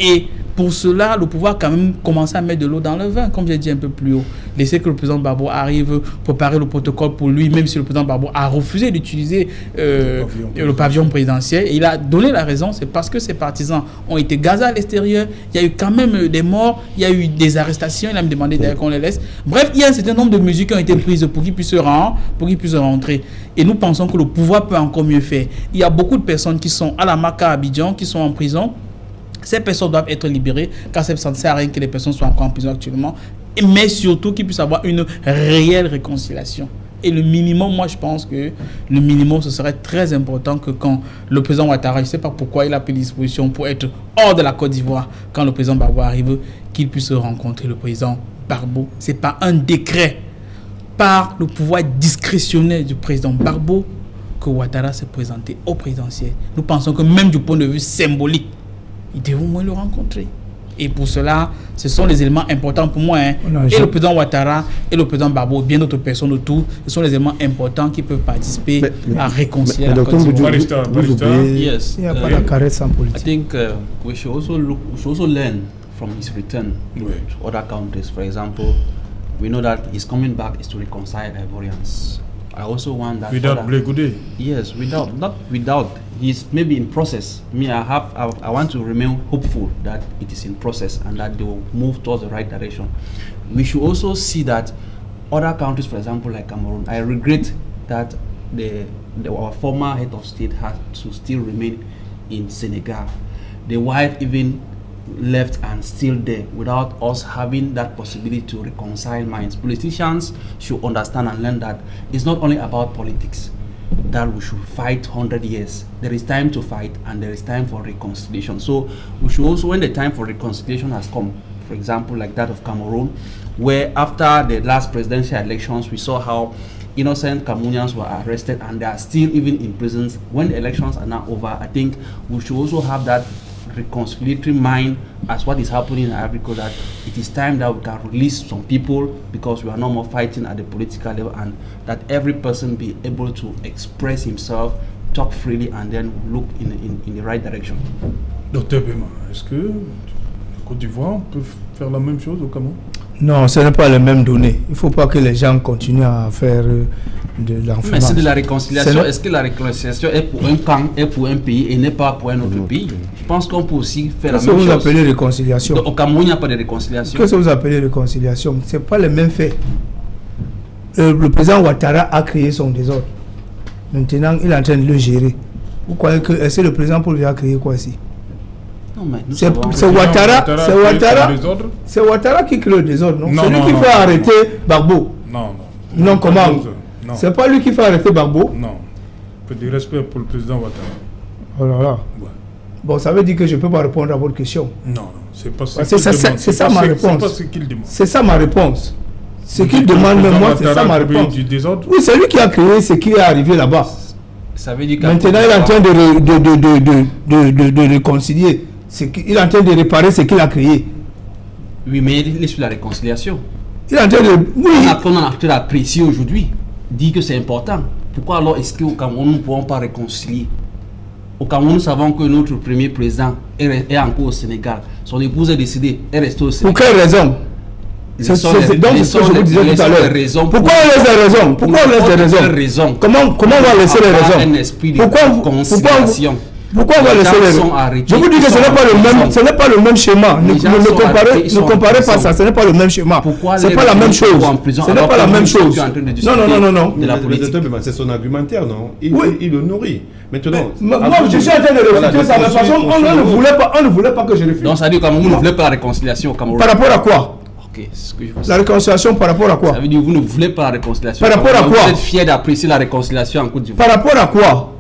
Et pour cela, le pouvoir quand même commencer à mettre de l'eau dans le vin, comme j'ai dit un peu plus haut. Laisser que le président Gbagbo arrive, préparer le protocole pour lui, même si le président Gbagbo a refusé d'utiliser le pavillon présidentiel. Et il a donné la raison, c'est parce que ses partisans ont été gazés à l'extérieur. Il y a eu quand même des morts, il y a eu des arrestations, il a même demandé d'ailleurs qu'on les laisse. Bref, il y a un certain nombre de mesures qui ont été prises pour qu'ils puissent rentrer. Et nous pensons que le pouvoir peut encore mieux faire. Il y a beaucoup de personnes qui sont à la Maka à Abidjan, qui sont en prison. Ces personnes doivent être libérées, car ça ne sert à rien que les personnes soient encore en prison actuellement, mais surtout qu'il puisse y avoir une réelle réconciliation. Et le minimum, moi je pense que le minimum, ce serait très important que quand le président Ouattara, je ne sais pas pourquoi il a pris disposition pour être hors de la Côte d'Ivoire, quand le président Gbagbo arrive, qu'il puisse rencontrer le président Gbagbo. Ce n'est pas un décret par le pouvoir discrétionnaire du président Gbagbo que Ouattara s'est présenté au présidentiel. Nous pensons que même du point de vue symbolique, il devait au moins le rencontrer. Et pour cela, ce sont les éléments importants pour moi. Et le président Ouattara et le président Gbagbo, bien d'autres personnes autour, ce sont les éléments importants qui peuvent participer à réconcilier la Côte d'Ivoire. Yes, il n'y a pas de carré sans politique. I think we should also learn from his return to other countries. For example, we know that his coming back is to reconcile Ivorians. I also want that. Without Blé Goudé? Yes, not without. He's maybe in process. I want to remain hopeful that it is in process and that they will move towards the right direction. We should also see that other countries, for example, like Cameroon, I regret that our former head of state has to still remain in Senegal. The wife even left and still there without us having that possibility to reconcile minds. Politicians should understand and learn that it's not only about politics that we should fight 100 years. There is time to fight and there is time for reconciliation. So we should also, when the time for reconciliation has come, for example, like that of Cameroon, where after the last presidential elections, we saw how innocent Cameroonians were arrested and they are still even in prisons. When the elections are now over, I think we should also have that reconciliatory mind as what is happening in Ivory Coast, that it is time that we can release some people because we are no more fighting at the political level, and that every person be able to express himself, talk freely, and then look in the right direction. Docteur Bema, est-ce que la Côte d'Ivoire peut faire la même chose au Cameroun? Non, ce n'est pas les mêmes données. Il ne faut pas que les gens continuent à faire de l'enfumage. Mais c'est de la réconciliation. Est-ce que la réconciliation est pour un camp, est pour un pays et n'est pas pour un autre pays? Je pense qu'on peut aussi faire la même chose. Qu'est-ce que vous appelez réconciliation? Au Cameroun, il n'y a pas de réconciliation. Qu'est-ce que vous appelez réconciliation? Ce n'est pas les mêmes faits. Le président Ouattara a créé son désordre. Maintenant, il est en train de le gérer. Vous croyez que est-ce que le président Paul a créé quoi ici? C'est Ouattara qui crée le désordre, non? C'est lui qui fait arrêter Gbagbo. Non, comment? C'est pas lui qui fait arrêter Gbagbo? Non. Peu de respect pour le président Ouattara. Oh là là. Ouais. Bon, ça veut dire que je ne peux pas répondre à votre question. Non, c'est pas ça. C'est ça ma réponse. C'est pas ce qu'il demande. C'est ça ma réponse. Ce qu'il demande, moi, c'est ça ma réponse. Oui, c'est lui qui a créé ce qui est arrivé là-bas. Ça veut dire maintenant, il est en train de réconcilier. Il est en train de réparer ce qu'il a créé. Oui, mais il est sur la réconciliation. Il est en train de... Oui. On a acteur apprécié aujourd'hui, dit que c'est important. Pourquoi alors est-ce qu'au Cameroun, nous ne pouvons pas réconcilier? Au Cameroun, nous savons que notre premier président est encore au Sénégal. Son épouse est décédée, est restée au Sénégal. Pour quelle raison? Donc, c'est ce que je vous disais tout à l'heure. Pourquoi on laisse des raisons? Pourquoi on laisse des raisons? Comment on va laisser les raisons? Pourquoi on va laisser les raisons? Je vous dis que ce n'est pas le même schéma. Ne comparez pas ça. Ce n'est pas le même schéma. Ce n'est pas la même chose. Ce n'est pas la même chose. Non. C'est son argumentaire, non? Il le nourrit. Maintenant, moi, je suis en train de réfuter ça. De toute façon, on ne voulait pas que je réfute. Donc, ça veut dire que vous ne voulez pas la réconciliation au Cameroun. Par rapport à quoi? Ok, c'est ce que je veux La savoir. réconciliation par rapport à quoi? Ça veut dire que vous ne voulez pas la réconciliation. Par rapport à quoi? Vous êtes fier d'apprécier la réconciliation en Côte d'Ivoire. Par rapport à quoi?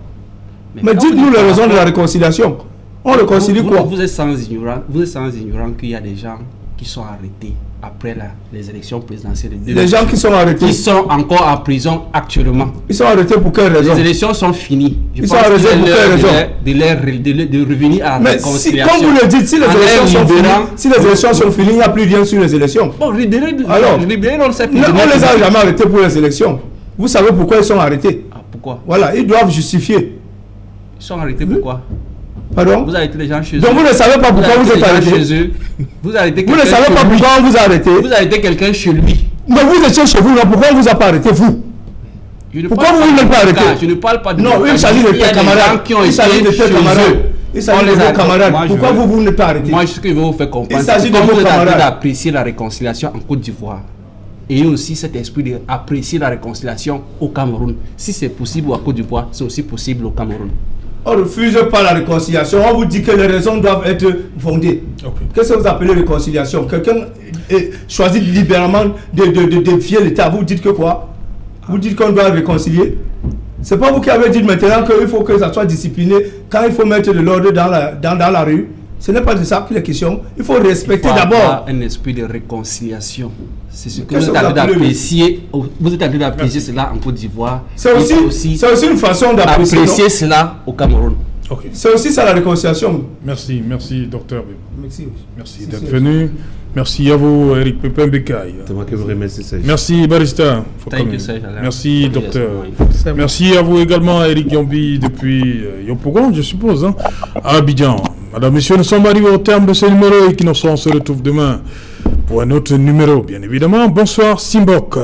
Mais quand dites-nous vous les dites raisons par de la rapport- réconciliation. On réconcilie quoi? Vous êtes sans ignorant qu'il y a des gens qui sont arrêtés après les élections présidentielles. de Les gens qui sont arrêtés. qui sont encore en prison actuellement. Ils sont arrêtés pour quelle raison? Les élections sont finies. Je Ils pense sont arrêtés qu'il est pour l'heure quelle raison? de revenir à la Mais si, réconciliation. comme vous le dites, si les En élections sont finies, libérant- si les élections sont finies, il n'y a plus rien sur les élections. Bon, libérer, Alors, on ne sait plus. Non, on ne les a jamais arrêtés pour les élections. Vous savez pourquoi ils sont arrêtés? Ah, pourquoi? Voilà, ils doivent justifier. Ils sont arrêtés pourquoi? Pardon? Vous arrêtez les gens chez eux. Donc vous ne savez pas pourquoi vous êtes les gens arrêtés. chez eux. Vous arrêtez Vous ne quelqu'un savez chez pas lui. pourquoi on vous a arrêté. Vous arrêtez quelqu'un chez lui. Mais vous étiez chez vous, non? Pourquoi on vous a pas arrêté, vous? Je ne Pourquoi parle vous pas n'êtes de pas mon cas, arrêté? Je ne parle pas de Non, mon cas. il s'agit de Il y a tes des camarades. gens qui ont Il s'agit de été tes chez camarades. eux. Il s'agit On de les vos a- camarades. Moi, je Pourquoi veux- vous n'êtes pas arrêté? Moi, ce que je veux vous faire comprendre, Il s'agit c'est de que vos vous êtes en train camarades. d'apprécier la réconciliation en Côte d'Ivoire. Et aussi cet esprit d'apprécier la réconciliation au Cameroun. Si c'est possible à Côte d'Ivoire, c'est aussi possible au Cameroun. On ne refuse pas la réconciliation. On vous dit que les raisons doivent être fondées. Ok. Qu'est-ce que vous appelez réconciliation? Quelqu'un choisit libéralement de défier l'État. Vous dites que quoi? Vous dites qu'on doit réconcilier? C'est pas vous qui avez dit maintenant qu'il faut que ça soit discipliné quand il faut mettre de l'ordre dans la rue. Ce n'est pas de ça qu'il est question. Il faut respecter Il faut d'abord. avoir un esprit de réconciliation. C'est ce que Qu'est-ce vous que êtes en vous train appelez d'apprécier. Vous êtes en train d'apprécier cela en Côte d'Ivoire. C'est Il faut aussi une façon d'apprécier. apprécier cela au Cameroun. Ok. C'est aussi ça la réconciliation. Merci, docteur. Merci. Merci d'être venu. Merci à vous, Eric Pépin Bécaye. C'est moi qui vous remercie, Serge. Merci, Barista. Thank you, Serge Alain. Merci, Yes, docteur. oui. Merci à vous également, Eric Yombi, depuis Yopougon, je suppose, hein, à Abidjan. Madame, Messieurs, nous sommes arrivés au terme de ce numéro et qui nous on se retrouve demain pour un autre numéro, bien évidemment. Bonsoir, Simbok.